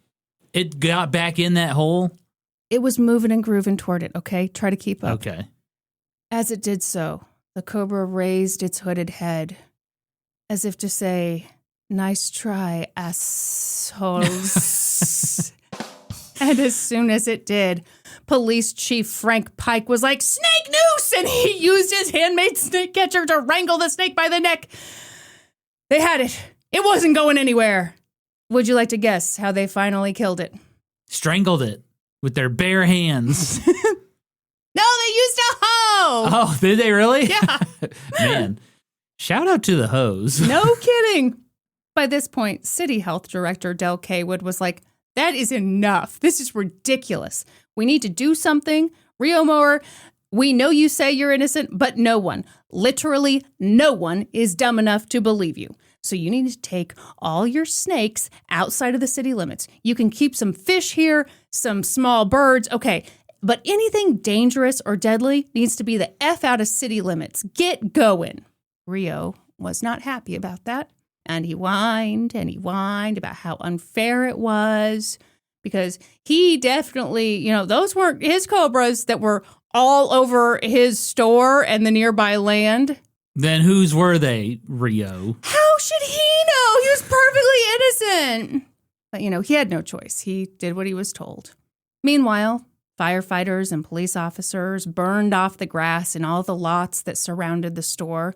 It got back in that hole? It was moving and grooving toward it, okay? Try to keep up. Okay. As it did so, the cobra raised its hooded head, as if to say, nice try, assholes. And as soon as it did, Police Chief Frank Pike was like, snake noose! And he used his handmade snake catcher to wrangle the snake by the neck. They had it. It wasn't going anywhere. Would you like to guess how they finally killed it? Strangled it with their bare hands. No, they used a hoe. Oh, did they really? Yeah. Man, shout out to the hose. No kidding. By this point, City Health Director Del Kaywood was like, that is enough. This is ridiculous. We need to do something. Reo Mowrer, we know you say you're innocent, but no one, literally no one, is dumb enough to believe you. So you need to take all your snakes outside of the city limits. You can keep some fish here, some small birds, okay. But anything dangerous or deadly needs to be the F out of city limits. Get going. Reo was not happy about that. And he whined about how unfair it was. Because he definitely, those weren't his cobras that were all over his store and the nearby land. Then whose were they, Reo? How should he know? He was perfectly innocent. But, he had no choice. He did what he was told. Meanwhile, firefighters and police officers burned off the grass in all the lots that surrounded the store.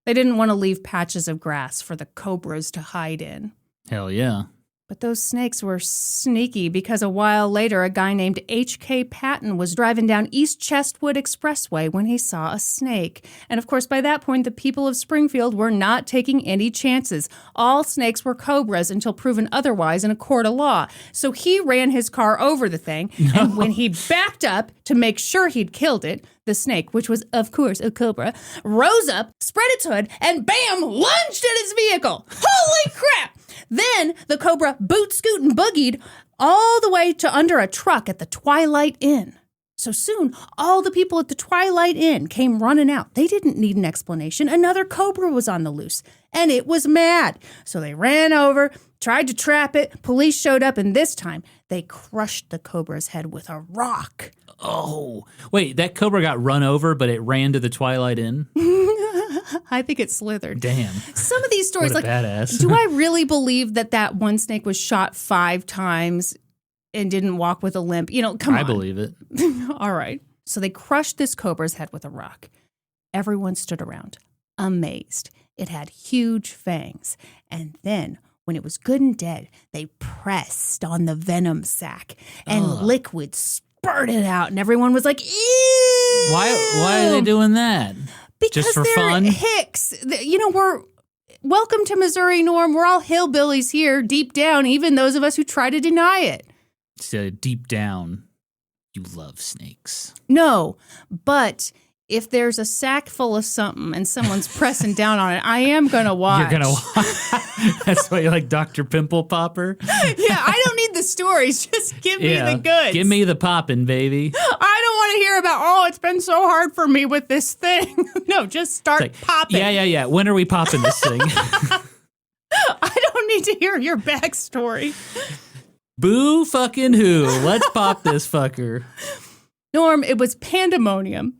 They didn't want to leave patches of grass for the cobras to hide in. Hell yeah. But those snakes were sneaky because a while later, a guy named H.K. Patton was driving down East Chestwood Expressway when he saw a snake. And of course, by that point, the people of Springfield were not taking any chances. All snakes were cobras until proven otherwise in a court of law. So he ran his car over the thing, and when he backed up to make sure he'd killed it, the snake, which was, of course, a cobra, rose up, spread its hood, and bam, lunged at his vehicle. Holy crap! Then the cobra boot, scoot, and boogied all the way to under a truck at the Twilight Inn. So soon, all the people at the Twilight Inn came running out. They didn't need an explanation. Another cobra was on the loose, and it was mad. So they ran over, tried to trap it. Police showed up, and this time, they crushed the cobra's head with a rock. Oh, wait, that cobra got run over, but it ran to the Twilight Inn? I think it slithered. Damn. Some of these stories, what a badass. Do I really believe that one snake was shot 5 times and didn't walk with a limp? Come on. I believe it. All right. So they crushed this cobra's head with a rock. Everyone stood around, amazed. It had huge fangs. And then, when it was good and dead, they pressed on the venom sac and liquid spurted out. And everyone was like, ew! Why are they doing that? Because just for they're fun? Hicks. We're welcome to Missouri, Norm. We're all hillbillies here, deep down, even those of us who try to deny it. So deep down, you love snakes. No, but if there's a sack full of something and someone's pressing down on it, I am going to watch. You're going to watch? That's why you like Dr. Pimple Popper? Yeah, I don't need the stories. Just give me the goods. Give me the poppin', baby. I don't want to hear about, it's been so hard for me with this thing. No, just start popping. Yeah. When are we popping this thing? I don't need to hear your backstory. Boo fucking who. Let's pop this fucker. Norm, it was pandemonium.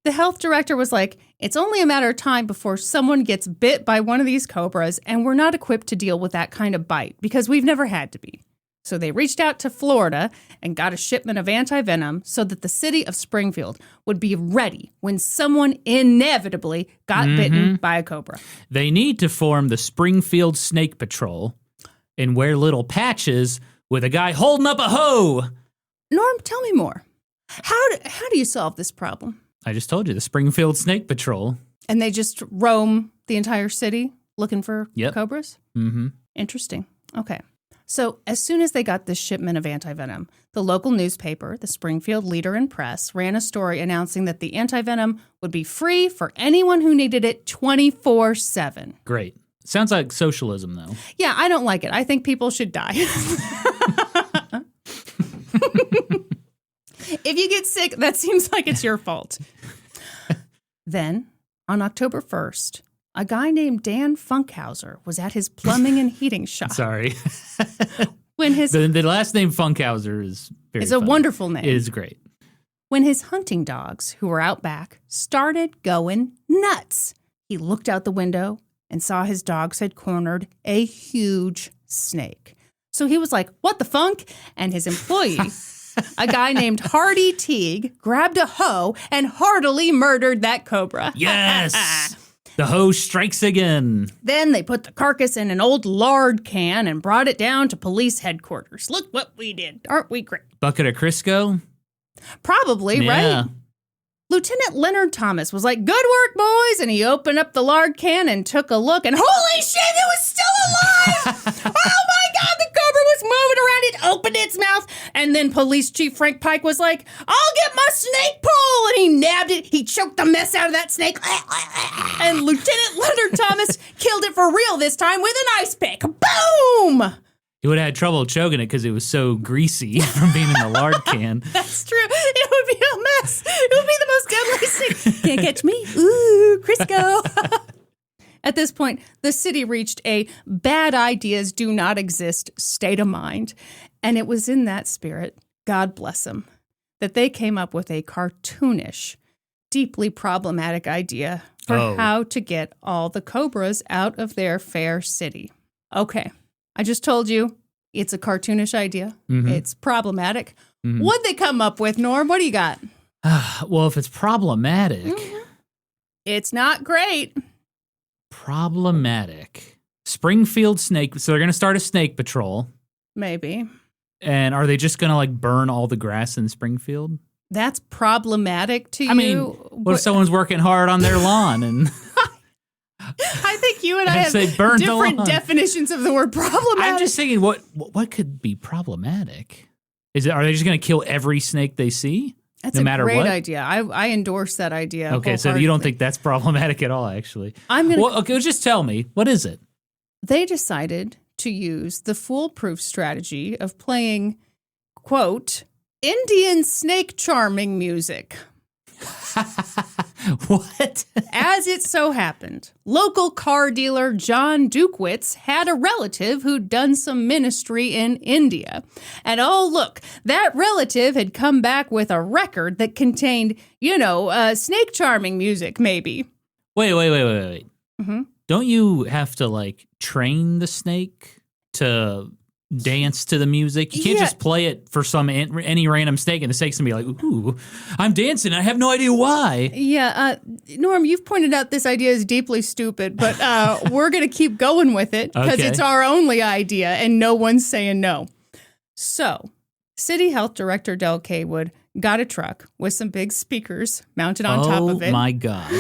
The health director was like, it's only a matter of time before someone gets bit by one of these cobras, and we're not equipped to deal with that kind of bite because we've never had to be. So they reached out to Florida and got a shipment of anti-venom so that the city of Springfield would be ready when someone inevitably got bitten by a cobra. They need to form the Springfield Snake Patrol and wear little patches with a guy holding up a hoe. Norm, tell me more. How do you solve this problem? I just told you, the Springfield Snake Patrol. And they just roam the entire city looking for cobras? Mm-hmm. Interesting. Okay. So as soon as they got this shipment of antivenom, the local newspaper, the Springfield Leader and Press, ran a story announcing that the antivenom would be free for anyone who needed it 24/7. Great. Sounds like socialism, though. Yeah, I don't like it. I think people should die. If you get sick, that seems like it's your fault. Then, on October 1st, a guy named Dan Funkhauser was at his plumbing and heating shop. Sorry. When his the last name Funkhauser is very It's a funny. wonderful name. It is great. When his hunting dogs, who were out back, started going nuts, he looked out the window and saw his dogs had cornered a huge snake. So he was like, what the funk? And his employee, a guy named Hardy Teague, grabbed a hoe and heartily murdered that cobra. Yes! The hoe strikes again. Then they put the carcass in an old lard can and brought it down to police headquarters. Look what we did. Aren't we great? Bucket of Crisco? Probably, Yeah. right? Lieutenant Leonard Thomas was like, good work, boys. And he opened up the lard can and took a look. And holy shit, it was still alive. Oh, my God. The cobra was moving around. It opened its mouth. And then Police Chief Frank Pike was like, I'll get my snake pole. And he nabbed it. He choked the mess out of that snake. And Lieutenant Leonard Thomas killed it for real this time with an ice pick. Boom. He would have had trouble choking it because it was so greasy from being in the lard can. That's true. It would be a mess. It would be the most deadly snake. Can't catch me. Ooh, Crisco. At this point, the city reached a bad ideas do not exist state of mind. And it was in that spirit, God bless them, that they came up with a cartoonish, deeply problematic idea for how to get all the cobras out of their fair city. Okay. I just told you, it's a cartoonish idea. Mm-hmm. It's problematic. Mm-hmm. What'd they come up with, Norm? What do you got? Well, if it's problematic. It's not great. Problematic. Springfield snake. So they're going to start a snake patrol. Maybe. And are they just going to like burn all the grass in Springfield? That's problematic to you. I mean, what if someone's working hard on their lawn and... I think you and I have they burn different definitions of the word problematic. I'm just thinking, what could be problematic? Are they just going to kill every snake they see? That's no matter a great what? idea. I endorse that idea. Okay, so you don't think that's problematic at all, actually? Okay, just tell me. What is it? They decided to use the foolproof strategy of playing, quote, Indian snake charming music. What? As it so happened, local car dealer John Dukewitz had a relative who'd done some ministry in India. And oh, look, that relative had come back with a record that contained, snake charming music, maybe. Wait. Mm-hmm. Don't you have to, like, train the snake to dance to the music? You can't just play it for any random snake and the snake's gonna be like, ooh, I'm dancing. I have no idea why. Yeah, Norm, you've pointed out this idea is deeply stupid, but we're going to keep going with it because it's our only idea and no one's saying no. So, City Health Director Del Kaywood got a truck with some big speakers mounted on top of it. Oh my God.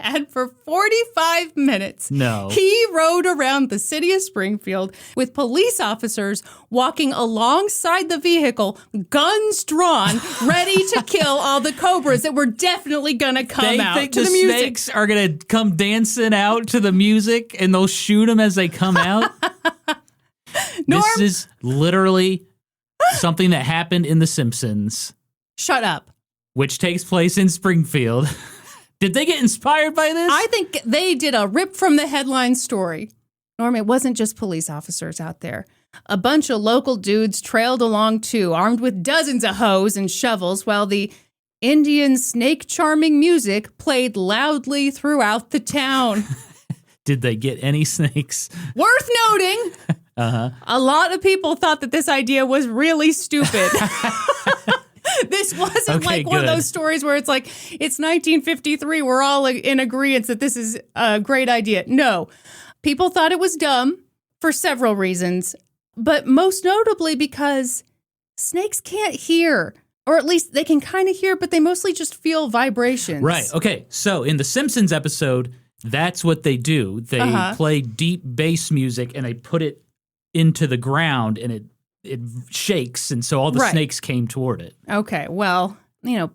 And for 45 minutes, No. he rode around the city of Springfield with police officers walking alongside the vehicle, guns drawn, ready to kill all the cobras that were definitely going to come out think to the the music. snakes are going to come dancing out to the music and they'll shoot them as they come out? Norm, This is literally something that happened in The Simpsons, shut up. which takes place in Springfield. Did they get inspired by this? I think they did a rip from the headline story. Norm, it wasn't just police officers out there. A bunch of local dudes trailed along too, armed with dozens of hoes and shovels, while the Indian snake charming music played loudly throughout the town. Did they get any snakes? Worth noting, a lot of people thought that this idea was really stupid. This wasn't like one of those stories where it's like, it's 1953, we're all in agreement that this is a great idea. No, people thought it was dumb for several reasons, but most notably because snakes can't hear, or at least they can kind of hear, but they mostly just feel vibrations. Right. Okay. So in the Simpsons episode, That's what they do. They play deep bass music and they put it into the ground and it shakes. And so all the snakes came toward it. Okay. Well,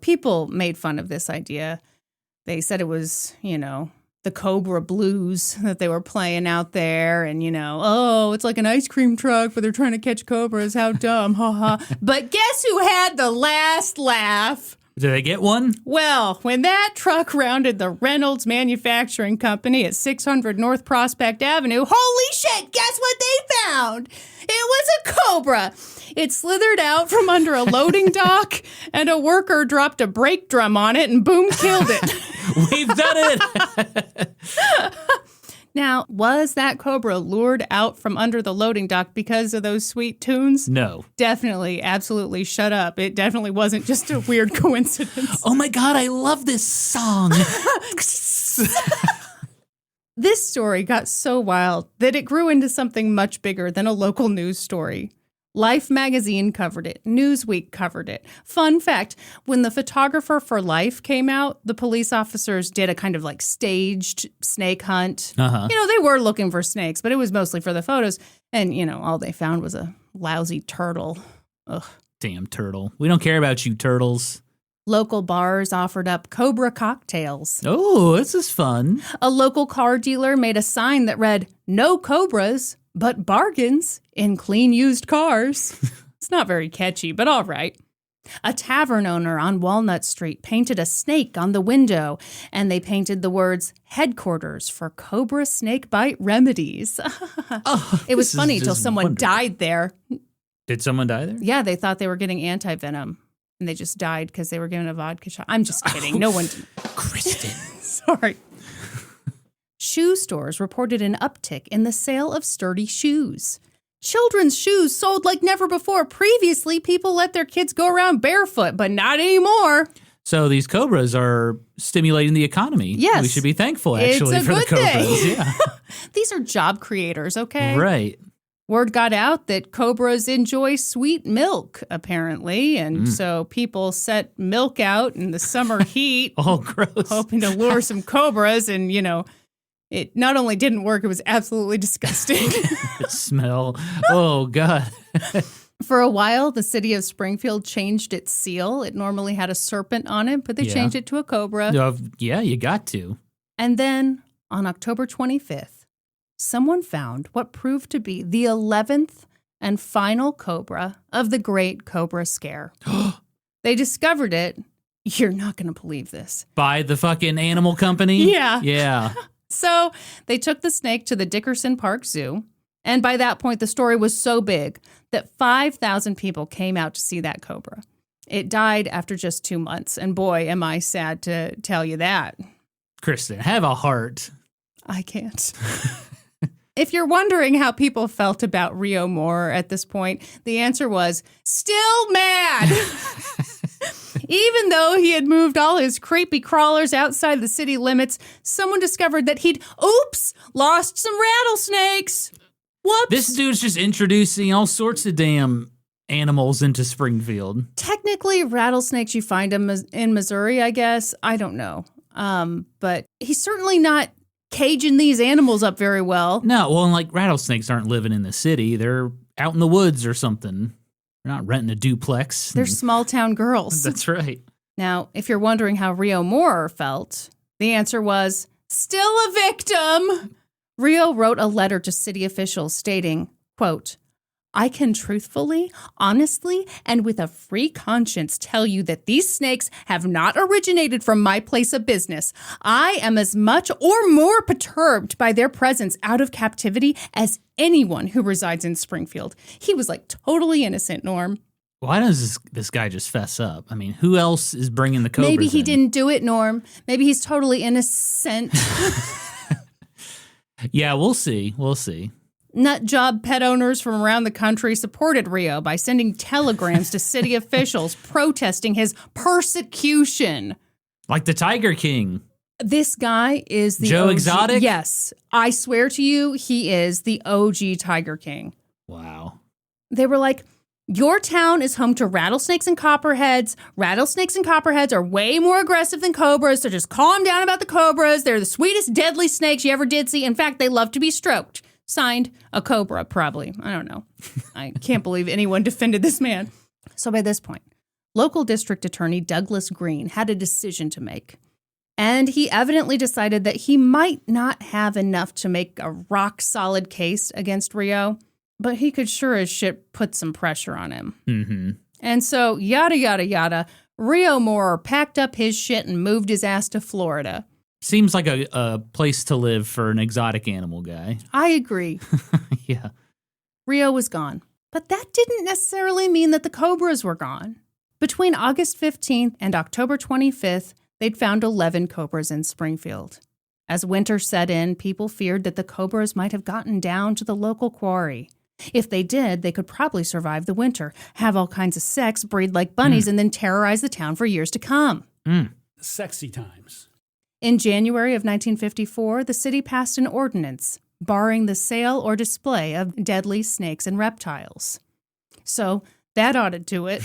people made fun of this idea. They said it was, the Cobra blues that they were playing out there. And, it's like an ice cream truck, but they're trying to catch cobras. How dumb. Ha ha. But guess who had the last laugh? Did they get one? Well, when that truck rounded the Reynolds Manufacturing Company at 600 North Prospect Avenue, holy shit, guess what they found? It was a cobra. It slithered out from under a loading dock, and a worker dropped a brake drum on it and boom, killed it. We've done it! Now, was that cobra lured out from under the loading dock because of those sweet tunes? No. Definitely, absolutely, shut up. It definitely wasn't just a weird coincidence. Oh my God, I love this song. This story got so wild that it grew into something much bigger than a local news story. Life magazine covered it. Newsweek covered it. Fun fact, when the photographer for Life came out, the police officers did a kind of like staged snake hunt. They were looking for snakes, but it was mostly for the photos. And, all they found was a lousy turtle. Ugh. Damn turtle. We don't care about you, turtles. Local bars offered up Cobra cocktails. Oh, this is fun. A local car dealer made a sign that read, "No cobras, but bargains in clean used cars." It's not very catchy, but all right. A tavern owner on Walnut Street painted a snake on the window, and they painted the words, "Headquarters for Cobra Snake Bite Remedies." It was funny till someone died there. Did someone die there? Yeah, they thought they were getting anti-venom, and they just died because they were given a vodka shot. I'm just kidding. No one... Kristin. Sorry. Shoe stores reported an uptick in the sale of sturdy shoes. Children's shoes sold like never before. Previously, people let their kids go around barefoot, but not anymore. So these cobras are stimulating the economy. Yes. We should be thankful, actually, for the cobras. Yeah. These are job creators, okay? Right. Word got out that cobras enjoy sweet milk, apparently, and so people set milk out in the summer heat. Oh, gross. Hoping to lure some cobras, and, it not only didn't work, it was absolutely disgusting. The smell. Oh, God. For a while, the city of Springfield changed its seal. It normally had a serpent on it, but they changed it to a cobra. Yeah, you got to. And then, on October 25th, someone found what proved to be the 11th and final cobra of the Great Cobra Scare. They discovered it. You're not going to believe this. By the fucking animal company? Yeah. Yeah. So they took the snake to the Dickerson Park Zoo. And by that point, the story was so big that 5,000 people came out to see that cobra. It died after just 2 months. And boy, am I sad to tell you that. Kristin, have a heart. I can't. If you're wondering how people felt about Reo Mowrer at this point, the answer was, still mad. Even though he had moved all his creepy crawlers outside the city limits, someone discovered that he'd, lost some rattlesnakes. Whoops. This dude's just introducing all sorts of damn animals into Springfield. Technically, rattlesnakes, you find them in Missouri, I guess. I don't know. But he's certainly not caging these animals up very well. No, well, and like rattlesnakes aren't living in the city. They're out in the woods or something. They're not renting a duplex. They're small town girls. That's right. Now, if you're wondering how Reo Mowrer felt, the answer was, still a victim. Reo wrote a letter to city officials stating, quote, I can truthfully, honestly, and with a free conscience tell you that these snakes have not originated from my place of business. I am as much or more perturbed by their presence out of captivity as anyone who resides in Springfield. He was like totally innocent, Norm. Why does this guy just fess up? I mean, who else is bringing the cobras Maybe he in? didn't do it, Norm. Maybe he's totally innocent. Yeah, we'll see. We'll see. Nut job pet owners from around the country supported Reo by sending telegrams to city officials protesting his persecution. Like the Tiger King. This guy is the Joe OG. Exotic? Yes. I swear to you, he is the OG Tiger King. Wow. They were like, Your town is home to rattlesnakes and copperheads. Rattlesnakes and copperheads are way more aggressive than cobras, so just calm down about the cobras. They're the sweetest, deadly snakes you ever did see. In fact, they love to be stroked. Signed, a cobra, probably. I don't know. I can't believe anyone defended this man. So by this point, local district attorney Douglas Green had a decision to make. And he evidently decided that he might not have enough to make a rock-solid case against Reo, but he could sure as shit put some pressure on him. Mm-hmm. And so, yada, yada, yada, Reo Mowrer packed up his shit and moved his ass to Florida. Seems like a place to live for an exotic animal guy. I agree. Yeah. Reo was gone. But that didn't necessarily mean that the cobras were gone. Between August 15th and October 25th, they'd found 11 cobras in Springfield. As winter set in, people feared that the cobras might have gotten down to the local quarry. If they did, they could probably survive the winter, have all kinds of sex, breed like bunnies, and then terrorize the town for years to come. Sexy times. In January of 1954, the city passed an ordinance barring the sale or display of deadly snakes and reptiles. So that ought to do it.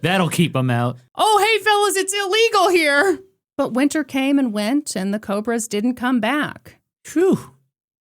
That'll keep them out. Oh, hey, fellas, it's illegal here. But winter came and went, and the cobras didn't come back. Phew.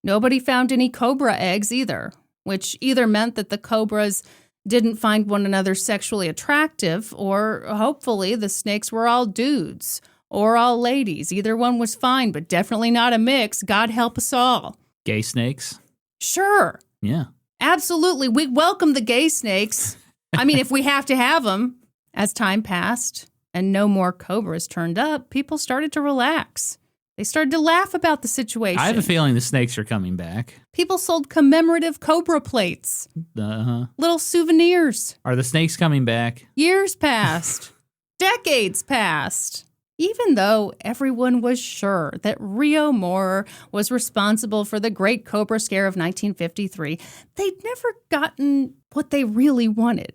Nobody found any cobra eggs either, which either meant that the cobras didn't find one another sexually attractive, or hopefully the snakes were all dudes or all ladies. Either one was fine, but definitely not a mix. God help us all. Gay snakes? Sure. Yeah. Absolutely. We welcome the gay snakes. I mean, if we have to have them. As time passed and no more cobras turned up, people started to relax. They started to laugh about the situation. I have a feeling the snakes are coming back. People sold commemorative cobra plates. Uh-huh. Little souvenirs. Are the snakes coming back? Years passed. Decades passed. Even though everyone was sure that Reo Mowrer was responsible for the Great Cobra Scare of 1953, they'd never gotten what they really wanted.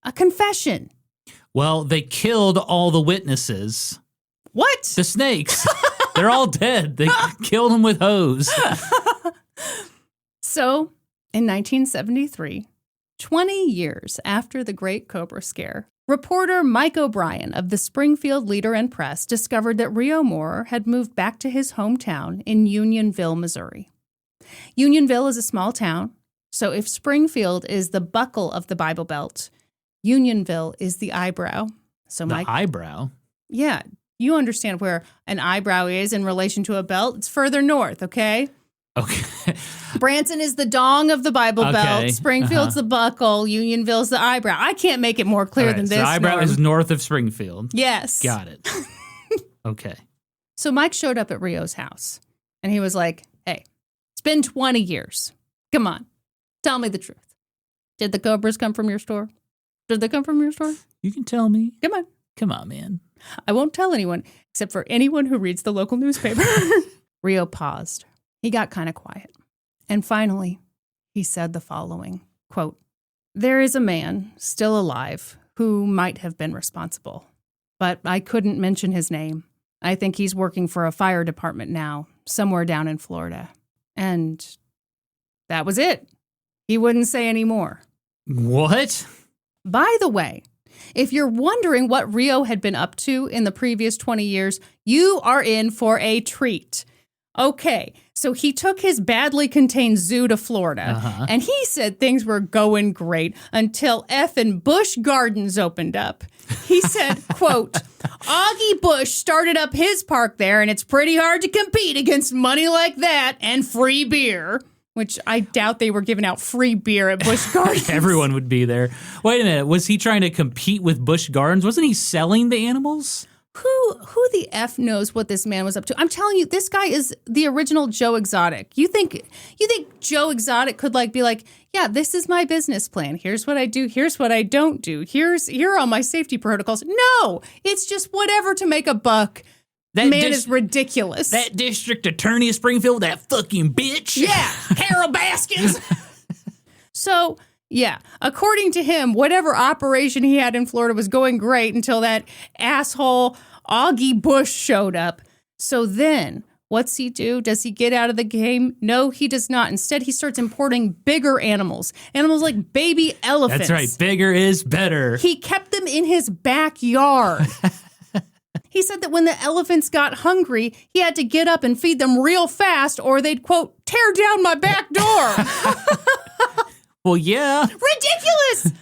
A confession. Well, they killed all the witnesses. What? The snakes. They're all dead. They killed them with hose. So, in 1973, 20 years after the Great Cobra Scare, reporter Mike O'Brien of the Springfield Leader and Press discovered that Reo Mowrer had moved back to his hometown in Unionville, Missouri. Unionville is a small town, so if Springfield is the buckle of the Bible Belt, Unionville is the eyebrow. So the eyebrow? Yeah, you understand where an eyebrow is in relation to a belt. It's further north, okay? Okay. Branson is the dong of the Bible Belt. Springfield's the buckle. Unionville's the eyebrow. I can't make it more clear than this. The eyebrow Norm. is north of Springfield. Yes. Got it. Okay. So Mike showed up at Reo's house, and he was like, hey, it's been 20 years. Come on. Tell me the truth. Did the cobras come from your store? Did they come from your store? You can tell me. Come on. Come on, man. I won't tell anyone, except for anyone who reads the local newspaper. Reo paused. He got kind of quiet. And finally, he said the following, quote, there is a man still alive who might have been responsible, but I couldn't mention his name. I think he's working for a fire department now, somewhere down in Florida. And that was it. He wouldn't say any more. What? By the way, if you're wondering what Reo had been up to in the previous 20 years, you are in for a treat. Okay, so he took his badly contained zoo to Florida, and he said things were going great until effing Busch Gardens opened up. He said, quote, Augie Busch started up his park there, and it's pretty hard to compete against money like that and free beer. Which I doubt they were giving out free beer at Busch Gardens. Everyone would be there. Wait a minute. Was he trying to compete with Busch Gardens? Wasn't he selling the animals? Who the F knows what this man was up to? I'm telling you, this guy is the original Joe Exotic. You think Joe Exotic could be like, yeah, this is my business plan. Here's what I do. Here's what I don't do. Here are all my safety protocols. No, it's just whatever to make a buck. That man is ridiculous. That district attorney of Springfield, that fucking bitch. Yeah, Harold Baskins. So, yeah, according to him, whatever operation he had in Florida was going great until that asshole Augie Busch showed up. So then, What's he do? Does he get out of the game? No, he does not. Instead, he starts importing bigger animals like baby elephants. That's right. Bigger is better. He kept them in his backyard. He said that when the elephants got hungry, he had to get up and feed them real fast or they'd, quote, tear down my back door. Well, yeah. Ridiculous.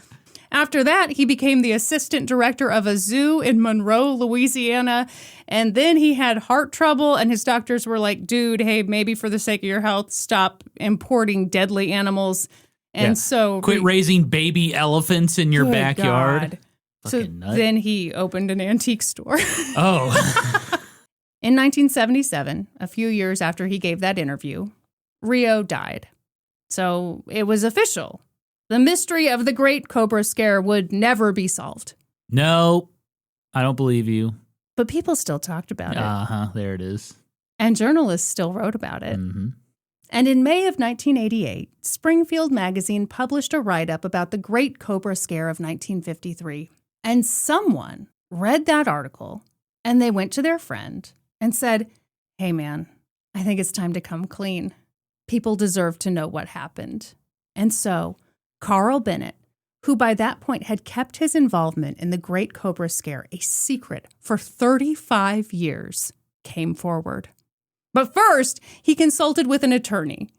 After that, he became the assistant director of a zoo in Monroe, Louisiana. And then he had heart trouble, and his doctors were like, dude, hey, maybe for the sake of your health, stop importing deadly animals. And so... Quit raising baby elephants in your backyard. God. So then he opened an antique store. Oh. In 1977, a few years after he gave that interview, Reo died. So it was official. The mystery of the Great Cobra Scare would never be solved. No, I don't believe you. But people still talked about it. Uh-huh, there it is. And journalists still wrote about it. Mm-hmm. And in May of 1988, Springfield magazine published a write-up about the Great Cobra Scare of 1953. And someone read that article, and they went to their friend and said, hey, man, I think it's time to come clean. People deserve to know what happened. And so Carl Bennett, who by that point had kept his involvement in the Great Cobra Scare a secret for 35 years, came forward. But first, he consulted with an attorney.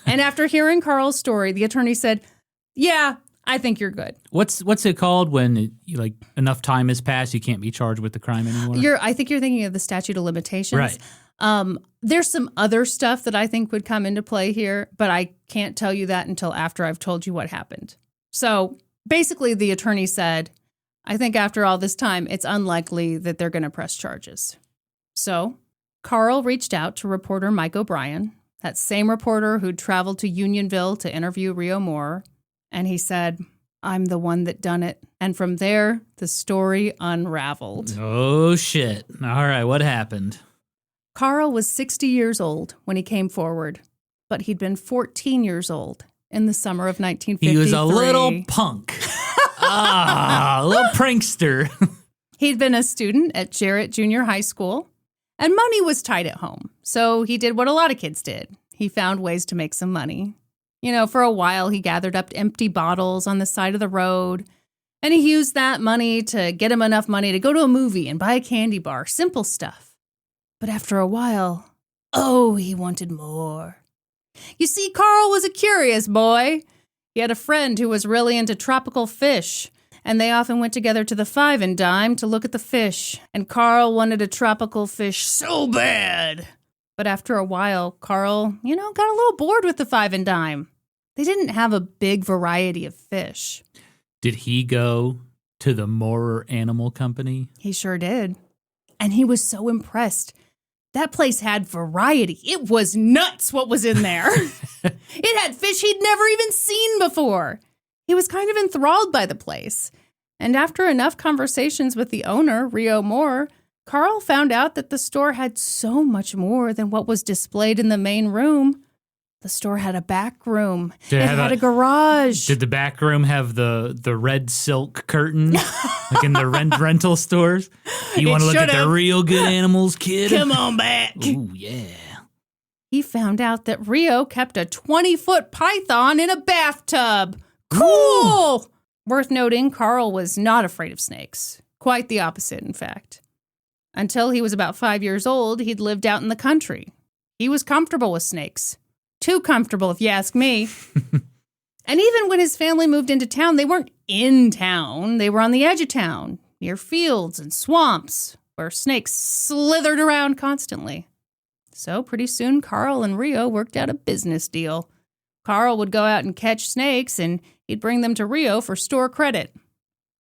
And after hearing Carl's story, the attorney said, yeah, I think you're good. What's it called when enough time has passed, you can't be charged with the crime anymore? I think you're thinking of the statute of limitations. Right. There's some other stuff that I think would come into play here, but I can't tell you that until after I've told you what happened. So basically the attorney said, I think after all this time, it's unlikely that they're going to press charges. So Carl reached out to reporter Mike O'Brien, that same reporter who'd traveled to Unionville to interview Reo Mowrer, and he said, I'm the one that done it. And from there, the story unraveled. Oh, shit. All right, what happened? Carl was 60 years old when he came forward, but he'd been 14 years old in the summer of 1953. He was a little punk. A little prankster. He'd been a student at Jarrett Junior High School, and money was tight at home. So he did what a lot of kids did. He found ways to make some money. For a while, he gathered up empty bottles on the side of the road, and he used that money to get him enough money to go to a movie and buy a candy bar. Simple stuff. But after a while, he wanted more. You see, Carl was a curious boy. He had a friend who was really into tropical fish, and they often went together to the Five and Dime to look at the fish. And Carl wanted a tropical fish so bad. But after a while, Carl, got a little bored with the Five and Dime. They didn't have a big variety of fish. Did he go to the Mowrer Animal Company? He sure did. And he was so impressed. That place had variety. It was nuts what was in there. It had fish he'd never even seen before. He was kind of enthralled by the place. And after enough conversations with the owner, Reo Mowrer, Carl found out that the store had so much more than what was displayed in the main room. The store had a back room. It had a garage. Did the back room have the red silk curtain like in the rental stores? You want to look at the real good animals, kid? Come on back. Ooh, yeah. He found out that Reo kept a 20-foot python in a bathtub. Cool! Ooh. Worth noting, Carl was not afraid of snakes. Quite the opposite, in fact. Until he was about 5 years old, he'd lived out in the country. He was comfortable with snakes. Too comfortable, if you ask me. And even when his family moved into town, they weren't in town. They were on the edge of town, near fields and swamps, where snakes slithered around constantly. So pretty soon, Carl and Reo worked out a business deal. Carl would go out and catch snakes, and he'd bring them to Reo for store credit.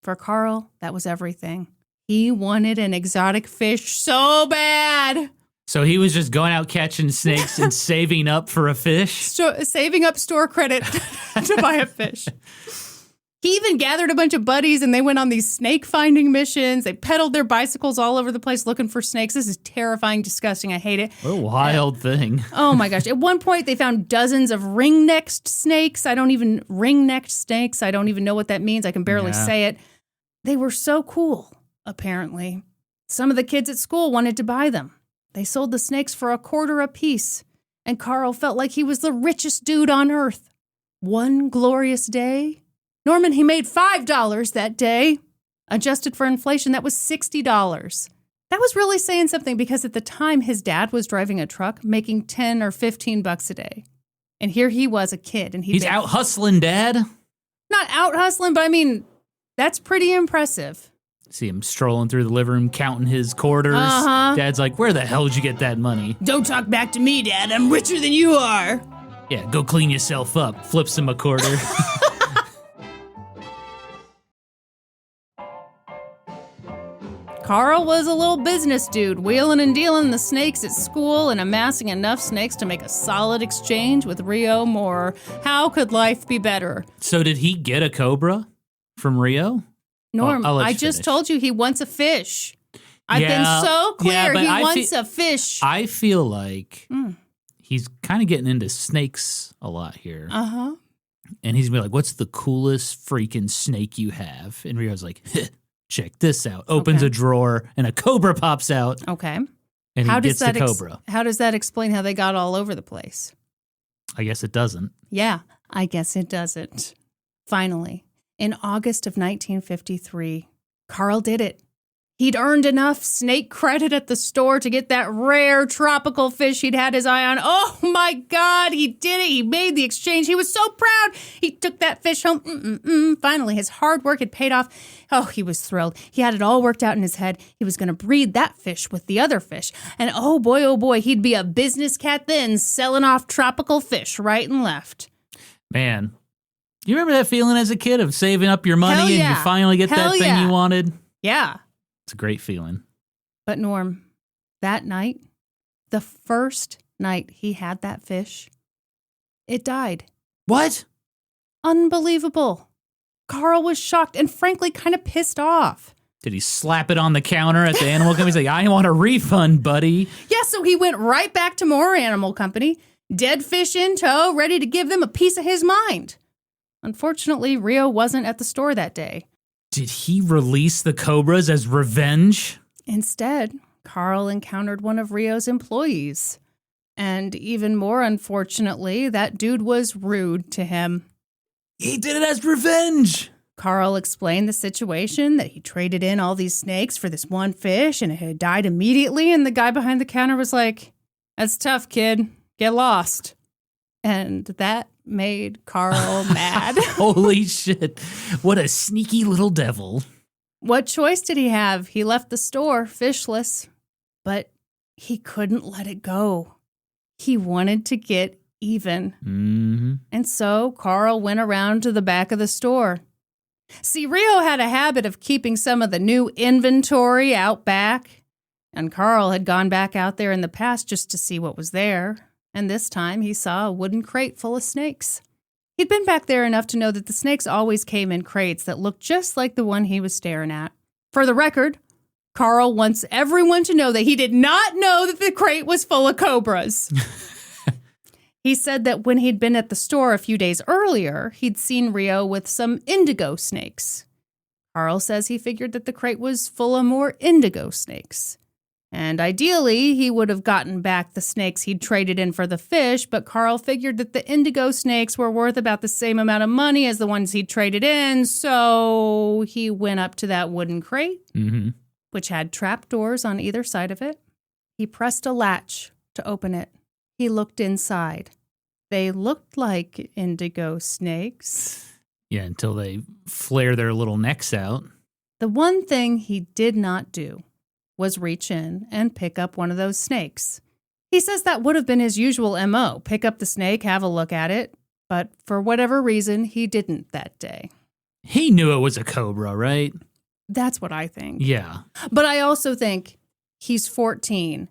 For Carl, that was everything. He wanted an exotic fish so bad. So he was just going out catching snakes and saving up for a fish? Saving up store credit to buy a fish. He even gathered a bunch of buddies and they went on these snake finding missions. They pedaled their bicycles all over the place looking for snakes. This is terrifying, disgusting. I hate it. What a wild thing. Oh my gosh. At one point they found dozens of ring-necked snakes. I don't even know what that means. I can barely say it. They were so cool, apparently. Some of the kids at school wanted to buy them. They sold the snakes for $0.25 apiece, and Carl felt like he was the richest dude on earth. One glorious day, Norman, he made $5 that day. Adjusted for inflation, that was $60. That was really saying something because at the time his dad was driving a truck making $10 or $15 a day. And here he was, a kid, and he's out hustling, Dad. Not out hustling, but I mean, that's pretty impressive. See him strolling through the living room, counting his quarters. Dad's like, where the hell did you get that money? Don't talk back to me, Dad. I'm richer than you are. Yeah, go clean yourself up. Flips him a quarter. Carl was a little business dude, wheeling and dealing the snakes at school and amassing enough snakes to make a solid exchange with Reo Mowrer. How could life be better? So did he get a cobra from Reo? Norm, I just told you he wants a fish. I've been so clear. He wants a fish. I feel like he's kind of getting into snakes a lot here. And he's gonna be like, what's the coolest freaking snake you have? And Rio's like, check this out. Opens a drawer and a cobra pops out. Okay. And he gets the cobra. How does that explain how they got all over the place? I guess it doesn't. Yeah, I guess it doesn't. Finally, in August of 1953, Carl did it. He'd earned enough snake credit at the store to get that rare tropical fish he'd had his eye on. Oh my God, he did it. He made the exchange. He was so proud. He took that fish home. Finally, his hard work had paid off. Oh, he was thrilled. He had it all worked out in his head. He was going to breed that fish with the other fish. And oh boy, he'd be a business cat then, selling off tropical fish right and left. Man, you remember that feeling as a kid of saving up your money and you finally get that thing you wanted? Yeah. It's a great feeling. But Norm, that night, the first night he had that fish, it died. What? Unbelievable. Carl was shocked and frankly kind of pissed off. Did he slap it on the counter at the animal company? He's like, I want a refund, buddy. Yeah, so he went right back to Mowrer Animal Company, dead fish in tow, ready to give them a piece of his mind. Unfortunately, Reo wasn't at the store that day. Did he release the cobras as revenge? Instead, Carl encountered one of Reo's employees. And even more unfortunately, that dude was rude to him. He did it as revenge. Carl explained the situation, that he traded in all these snakes for this one fish and it had died immediately. And the guy behind the counter was like, that's tough, kid. Get lost. And that made Carl mad. Holy shit. What a sneaky little devil. What choice did he have? He left the store fishless, but he couldn't let it go. He wanted to get even. And so Carl went around to the back of the store. See, Reo had a habit of keeping some of the new inventory out back, and Carl had gone back out there in the past just to see what was there. And this time he saw a wooden crate full of snakes. He'd been back there enough to know that the snakes always came in crates that looked just like the one he was staring at. For the record, Carl wants everyone to know that he did not know that the crate was full of cobras. He said that when he'd been at the store a few days earlier, he'd seen Reo with some indigo snakes. Carl says he figured that the crate was full of more indigo snakes. And ideally, he would have gotten back the snakes he'd traded in for the fish, but Carl figured that the indigo snakes were worth about the same amount of money as the ones he'd traded in, so he went up to that wooden crate, which had trapdoors on either side of it. He pressed a latch to open it. He looked inside. They looked like indigo snakes. Yeah, until they flare their little necks out. The one thing he did not do was reach in and pick up one of those snakes. He says that would have been his usual MO, pick up the snake, have a look at it, but for whatever reason, he didn't that day. He knew it was a cobra, right? That's what I think. Yeah. But I also think he's 14,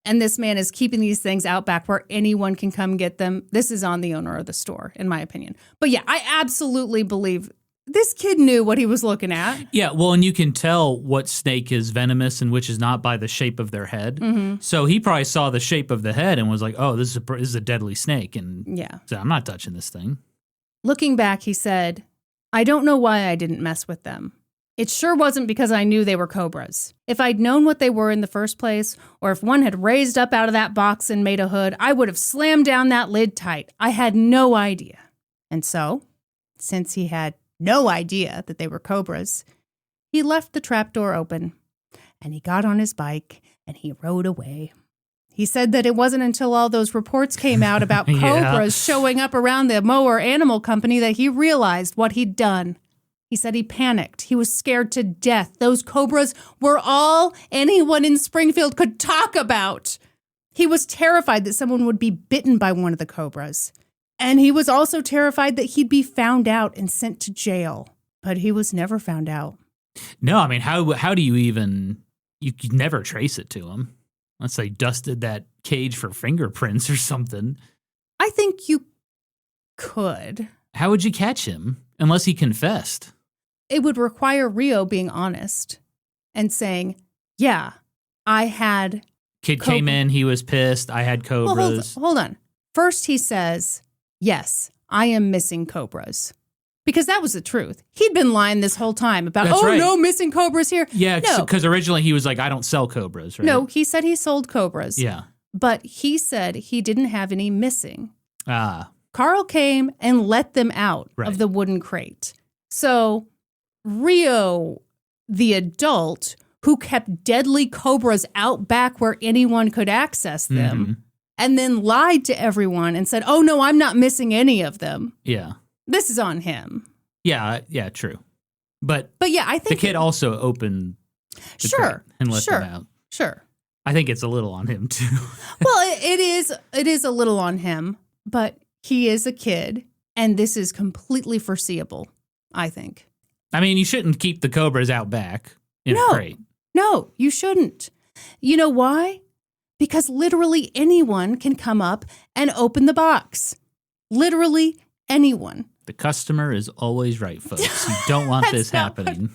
and this man is keeping these things out back where anyone can come get them. This is on the owner of the store, in my opinion. But yeah, I absolutely believe this kid knew what he was looking at. Yeah, well, and you can tell what snake is venomous and which is not by the shape of their head. So he probably saw the shape of the head and was like, oh, this is a deadly snake. And so I'm not touching this thing. Looking back, he said, I don't know why I didn't mess with them. It sure wasn't because I knew they were cobras. If I'd known what they were in the first place, or if one had raised up out of that box and made a hood, I would have slammed down that lid tight. I had no idea. And so, since he had no idea that they were cobras, he left the trapdoor open, and he got on his bike, and he rode away. He said that it wasn't until all those reports came out about cobras showing up around the Mowrer Animal Company that he realized what he'd done. He said he panicked. He was scared to death. Those cobras were all anyone in Springfield could talk about. He was terrified that someone would be bitten by one of the cobras. And he was also terrified that he'd be found out and sent to jail. But he was never found out. No, I mean, how do you even... You could never trace it to him. Unless they dusted that cage for fingerprints or something. I think you could. How would you catch him? Unless he confessed. It would require Reo being honest and saying, yeah, I had... Kid came in, he was pissed, I had cobras. Well, hold on. First he says, yes, I am missing cobras. Because that was the truth. He'd been lying this whole time about, no, missing cobras here. Yeah, because originally he was like, I don't sell cobras, right? No, he said he sold cobras. Yeah. But he said he didn't have any missing. Ah. Carl came and let them out Right. of the wooden crate. So Reo, the adult, who kept deadly cobras out back where anyone could access them, and then lied to everyone and said, oh, no, I'm not missing any of them. Yeah. This is on him. Yeah, true. But yeah, I think... The kid also opened the crate and let them out. Sure. I think it's a little on him, too. Well, it is a little on him, but he is a kid, and this is completely foreseeable, I think. I mean, you shouldn't keep the cobras out back in a crate. No, you shouldn't. You know why? Because literally anyone can come up and open the box. Literally anyone. The customer is always right, folks. You don't want this happening.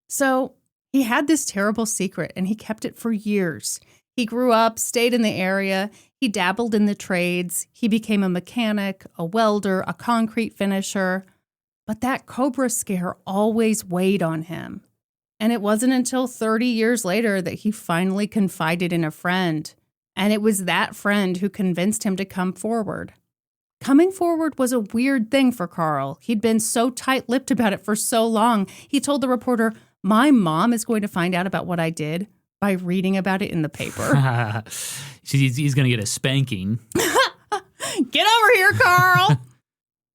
So he had this terrible secret, and he kept it for years. He grew up, stayed in the area. He dabbled in the trades. He became a mechanic, a welder, a concrete finisher. But that cobra scare always weighed on him. And it wasn't until 30 years later that he finally confided in a friend. And it was that friend who convinced him to come forward. Coming forward was a weird thing for Carl. He'd been so tight-lipped about it for so long. He told the reporter, my mom is going to find out about what I did by reading about it in the paper. He's going to get a spanking. Get over here, Carl.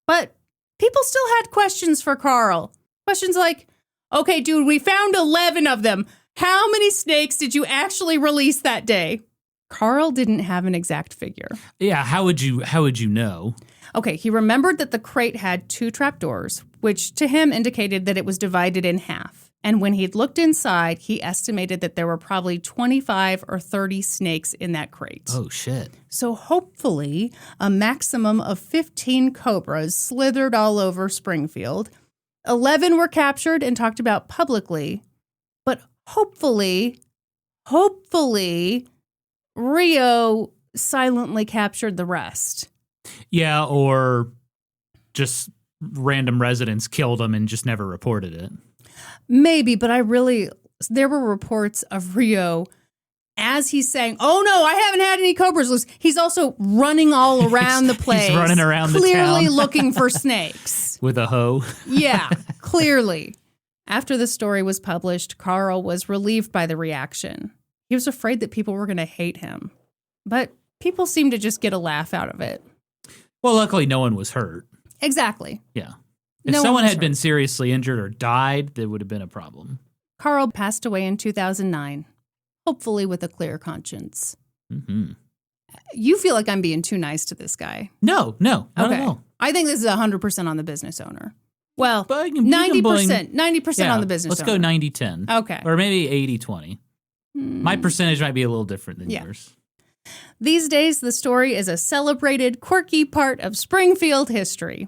But people still had questions for Carl. Questions like, okay, dude, we found 11 of them. How many snakes did you actually release that day? Carl didn't have an exact figure. Yeah, how would you know? Okay, he remembered that the crate had 2 trapdoors, which to him indicated that it was divided in half. And when he'd looked inside, he estimated that there were probably 25 or 30 snakes in that crate. Oh, shit. So hopefully, a maximum of 15 cobras slithered all over Springfield. 11 were captured and talked about publicly. But hopefully, Reo silently captured the rest. Yeah, or just random residents killed him and just never reported it. Maybe, but there were reports of Reo as he's saying, oh no, I haven't had any cobras loose. He's also running all around the place. He's running around the town. Clearly looking for snakes. With a hoe. Yeah, clearly. After the story was published, Carl was relieved by the reaction. He was afraid that people were going to hate him. But people seemed to just get a laugh out of it. Well, luckily no one was hurt. Exactly. Yeah. If someone had been seriously injured or died, there would have been a problem. Carl passed away in 2009, hopefully with a clear conscience. Mm-hmm. You feel like I'm being too nice to this guy. No, not at all. I think this is 100% on the business owner. Well, But 90% on the business let's owner. go 90-10. Okay. Or maybe 80-20. My percentage might be a little different than yours. These days, the story is a celebrated, quirky part of Springfield history.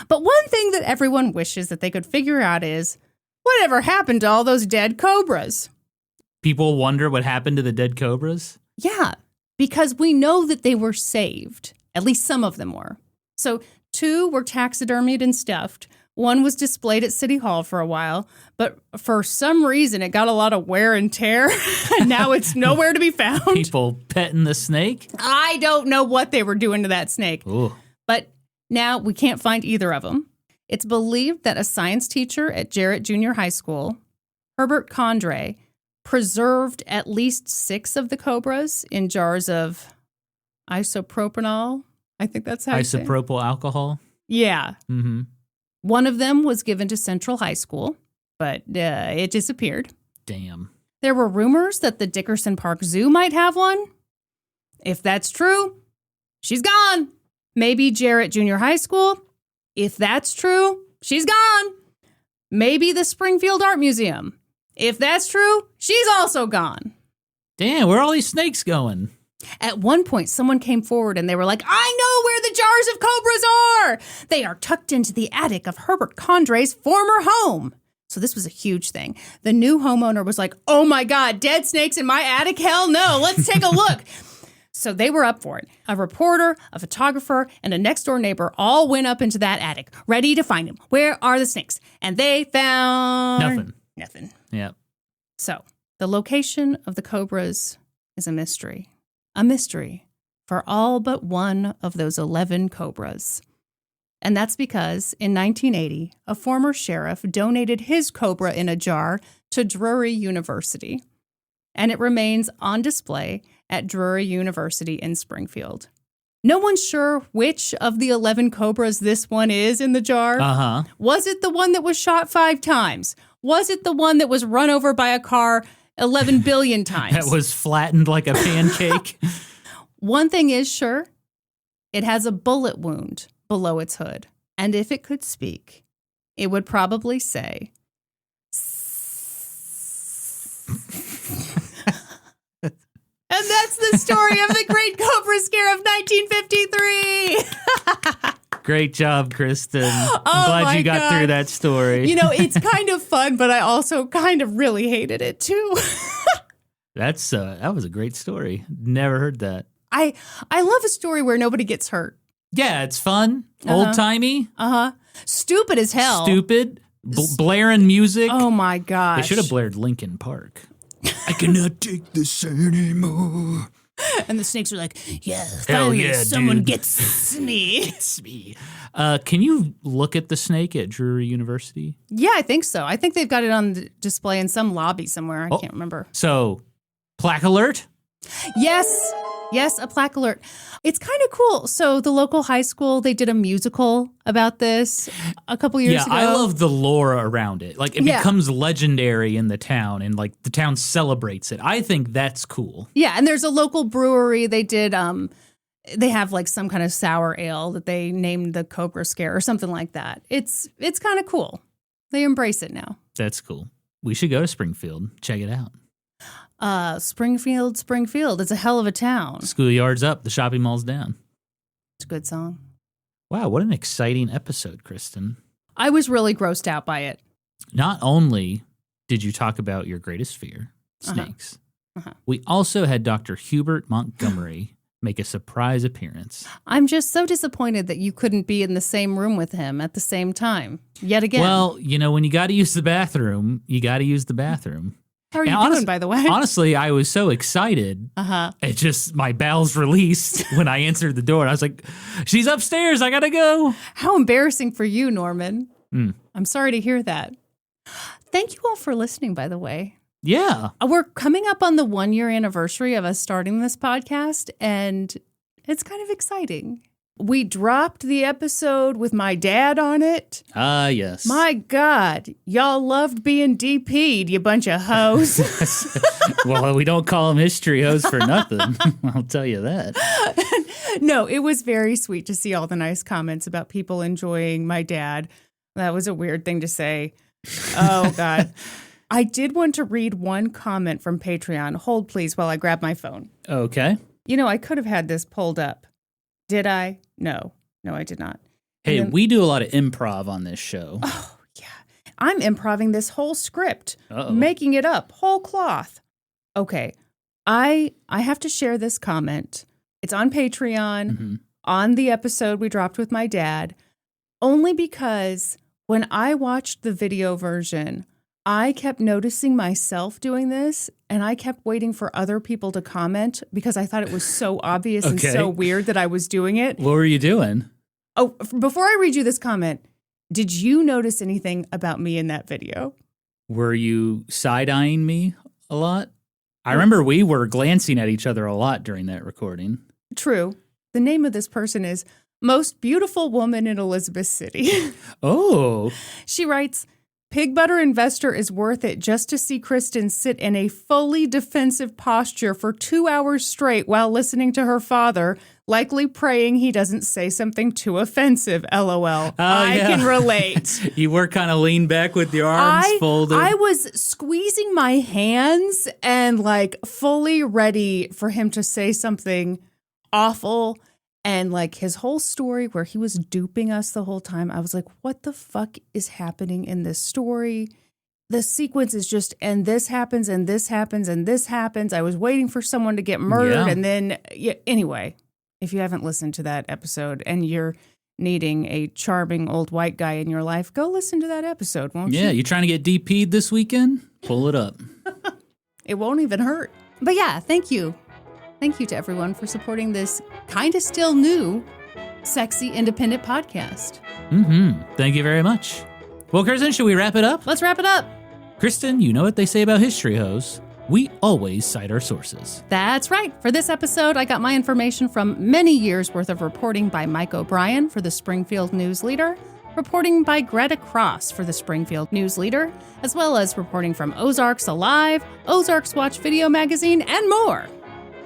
But one thing that everyone wishes that they could figure out is, whatever happened to all those dead cobras? People wonder what happened to the dead cobras? Yeah, because we know that they were saved. At least some of them were. So 2 were taxidermied and stuffed, One was displayed at City Hall for a while, but for some reason it got a lot of wear and tear, and now it's nowhere to be found. People petting the snake? I don't know what they were doing to that snake. Ooh. But now we can't find either of them. It's believed that a science teacher at Jarrett Junior High School, Herbert Condrey, preserved at least 6 of the cobras in jars of isopropanol. I think that's how you say it. Isopropyl alcohol? Yeah. Mm-hmm. One of them was given to Central High School, but it disappeared. Damn. There were rumors that the Dickerson Park Zoo might have one. If that's true, she's gone. Maybe Jarrett Junior High School. If that's true, she's gone. Maybe the Springfield Art Museum. If that's true, she's also gone. Damn, where are all these snakes going? At one point, someone came forward and they were like, I know where the jars of cobras are. They are tucked into the attic of Herbert Condrey's former home. So this was a huge thing. The new homeowner was like, oh my God, dead snakes in my attic? Hell no, let's take a look. So they were up for it. A reporter, a photographer, and a next door neighbor all went up into that attic, ready to find him. Where are the snakes? And they found... Nothing. Yep. So the location of the cobras is a mystery. A mystery for all but one of those 11 cobras. And that's because in 1980, a former sheriff donated his cobra in a jar to Drury University. And it remains on display at Drury University in Springfield. No one's sure which of the 11 cobras this one is in the jar. Uh-huh. Was it the one that was shot 5 times? Was it the one that was run over by a car 11 billion times? That was flattened like a pancake? One thing is sure, it has a bullet wound below its hood. And if it could speak, it would probably say... And that's the story of the Great Cobra Scare of 1953. Great job, Kristin. I'm Oh glad my you got God. through that story. You know, it's kind of fun, but I also kind of really hated it too. That was a great story. Never heard that. I love a story where nobody gets hurt. Yeah, it's fun, old-timey, Stupid as hell. stupid, blaring music. Oh my gosh. They should have blared Linkin Park. I cannot take this anymore. And the snakes are like, yeah, finally someone dude. gets me. It's me. Can you look at the snake at Drury University? Yeah, I think so. I think they've got it on display in some lobby somewhere. I can't remember. So, plaque alert? Yes, a plaque alert. It's kind of cool. So the local high school, they did a musical about this a couple years ago. I love the lore around it. Like, it Yeah. becomes legendary in the town, and, like, the town celebrates it. I think that's cool. Yeah, and there's a local brewery. They did, they have, like, some kind of sour ale that they named the Cobra Scare or something like that. It's kind of cool. They embrace it now. That's cool. We should go to Springfield. Check it out. Springfield. It's a hell of a town. Schoolyard's up. The shopping mall's down. It's a good song. Wow, what an exciting episode, Kristin. I was really grossed out by it. Not only did you talk about your greatest fear, snakes, we also had Dr. Hubert Montgomery make a surprise appearance. I'm just so disappointed that you couldn't be in the same room with him at the same time. Yet again. Well, you know, when you got to use the bathroom, you got to use the bathroom. How are you doing, by the way? Honestly, I was so excited. It just, my bowels released when I answered the door. And I was like, she's upstairs. I got to go. How embarrassing for you, Norman. I'm sorry to hear that. Thank you all for listening, by the way. Yeah. We're coming up on the 1-year anniversary of us starting this podcast, and it's kind of exciting. We dropped the episode with my dad on it. Ah, yes. My God, y'all loved being DP'd, you bunch of hoes. Well, we don't call them history hoes for nothing. I'll tell you that. No, it was very sweet to see all the nice comments about people enjoying my dad. That was a weird thing to say. Oh, God. I did want to read one comment from Patreon. Hold, please, while I grab my phone. Okay. You know, I could have had this pulled up. Did I? No, I did not. Hey, then, we do a lot of improv on this show. Oh, yeah. I'm improving this whole script, Uh-oh. making it up, whole cloth. Okay, I have to share this comment. It's on Patreon, on the episode we dropped with my dad, only because when I watched the video version, I kept noticing myself doing this, and I kept waiting for other people to comment because I thought it was so obvious and so weird that I was doing it. What were you doing? Oh, before I read you this comment, did you notice anything about me in that video? Were you side-eyeing me a lot? I remember we were glancing at each other a lot during that recording. True. The name of this person is Most Beautiful Woman in Elizabeth City. Oh. She writes, Pig butter investor is worth it just to see Kristin sit in a fully defensive posture for 2 hours straight while listening to her father, likely praying he doesn't say something too offensive, LOL. I can relate. You were kind of leaned back with your arms folded. I was squeezing my hands and like fully ready for him to say something awful. And like his whole story where he was duping us the whole time, I was like, what the fuck is happening in this story? The sequence is just, and this happens, and this happens, and this happens. I was waiting for someone to get murdered. And then, anyway, if you haven't listened to that episode and you're needing a charming old white guy in your life, go listen to that episode, won't you? Yeah, you trying to get DP'd this weekend? Pull it up. It won't even hurt. But yeah, thank you. Thank you to everyone for supporting this kind of still new, sexy, independent podcast. Thank you very much. Well, Kristin, should we wrap it up? Let's wrap it up. Kristin, you know what they say about history hoes. We always cite our sources. That's right. For this episode, I got my information from many years' worth of reporting by Mike O'Brien for the Springfield News-Leader, reporting by Greta Cross for the Springfield News-Leader, as well as reporting from Ozarks Alive, OzarksWatch Video Magazine, and more.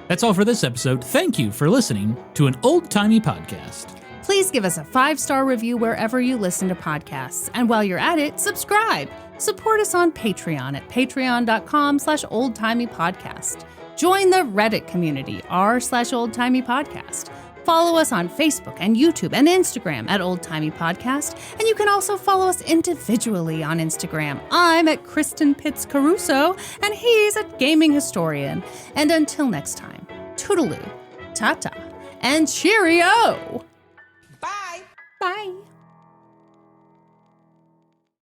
That's all for this episode. Thank you for listening to an old-timey podcast. Please give us a 5-star review wherever you listen to podcasts. And while you're at it, subscribe. Support us on Patreon at patreon.com/oldtimeypodcast. Join the Reddit community, r/oldtimeypodcast. Follow us on Facebook and YouTube and Instagram at Old Timey Podcast. And you can also follow us individually on Instagram. I'm at Kristin Pitts Caruso, and he's at Gaming Historian. And until next time, toodaloo, ta-ta, and cheerio! Bye! Bye!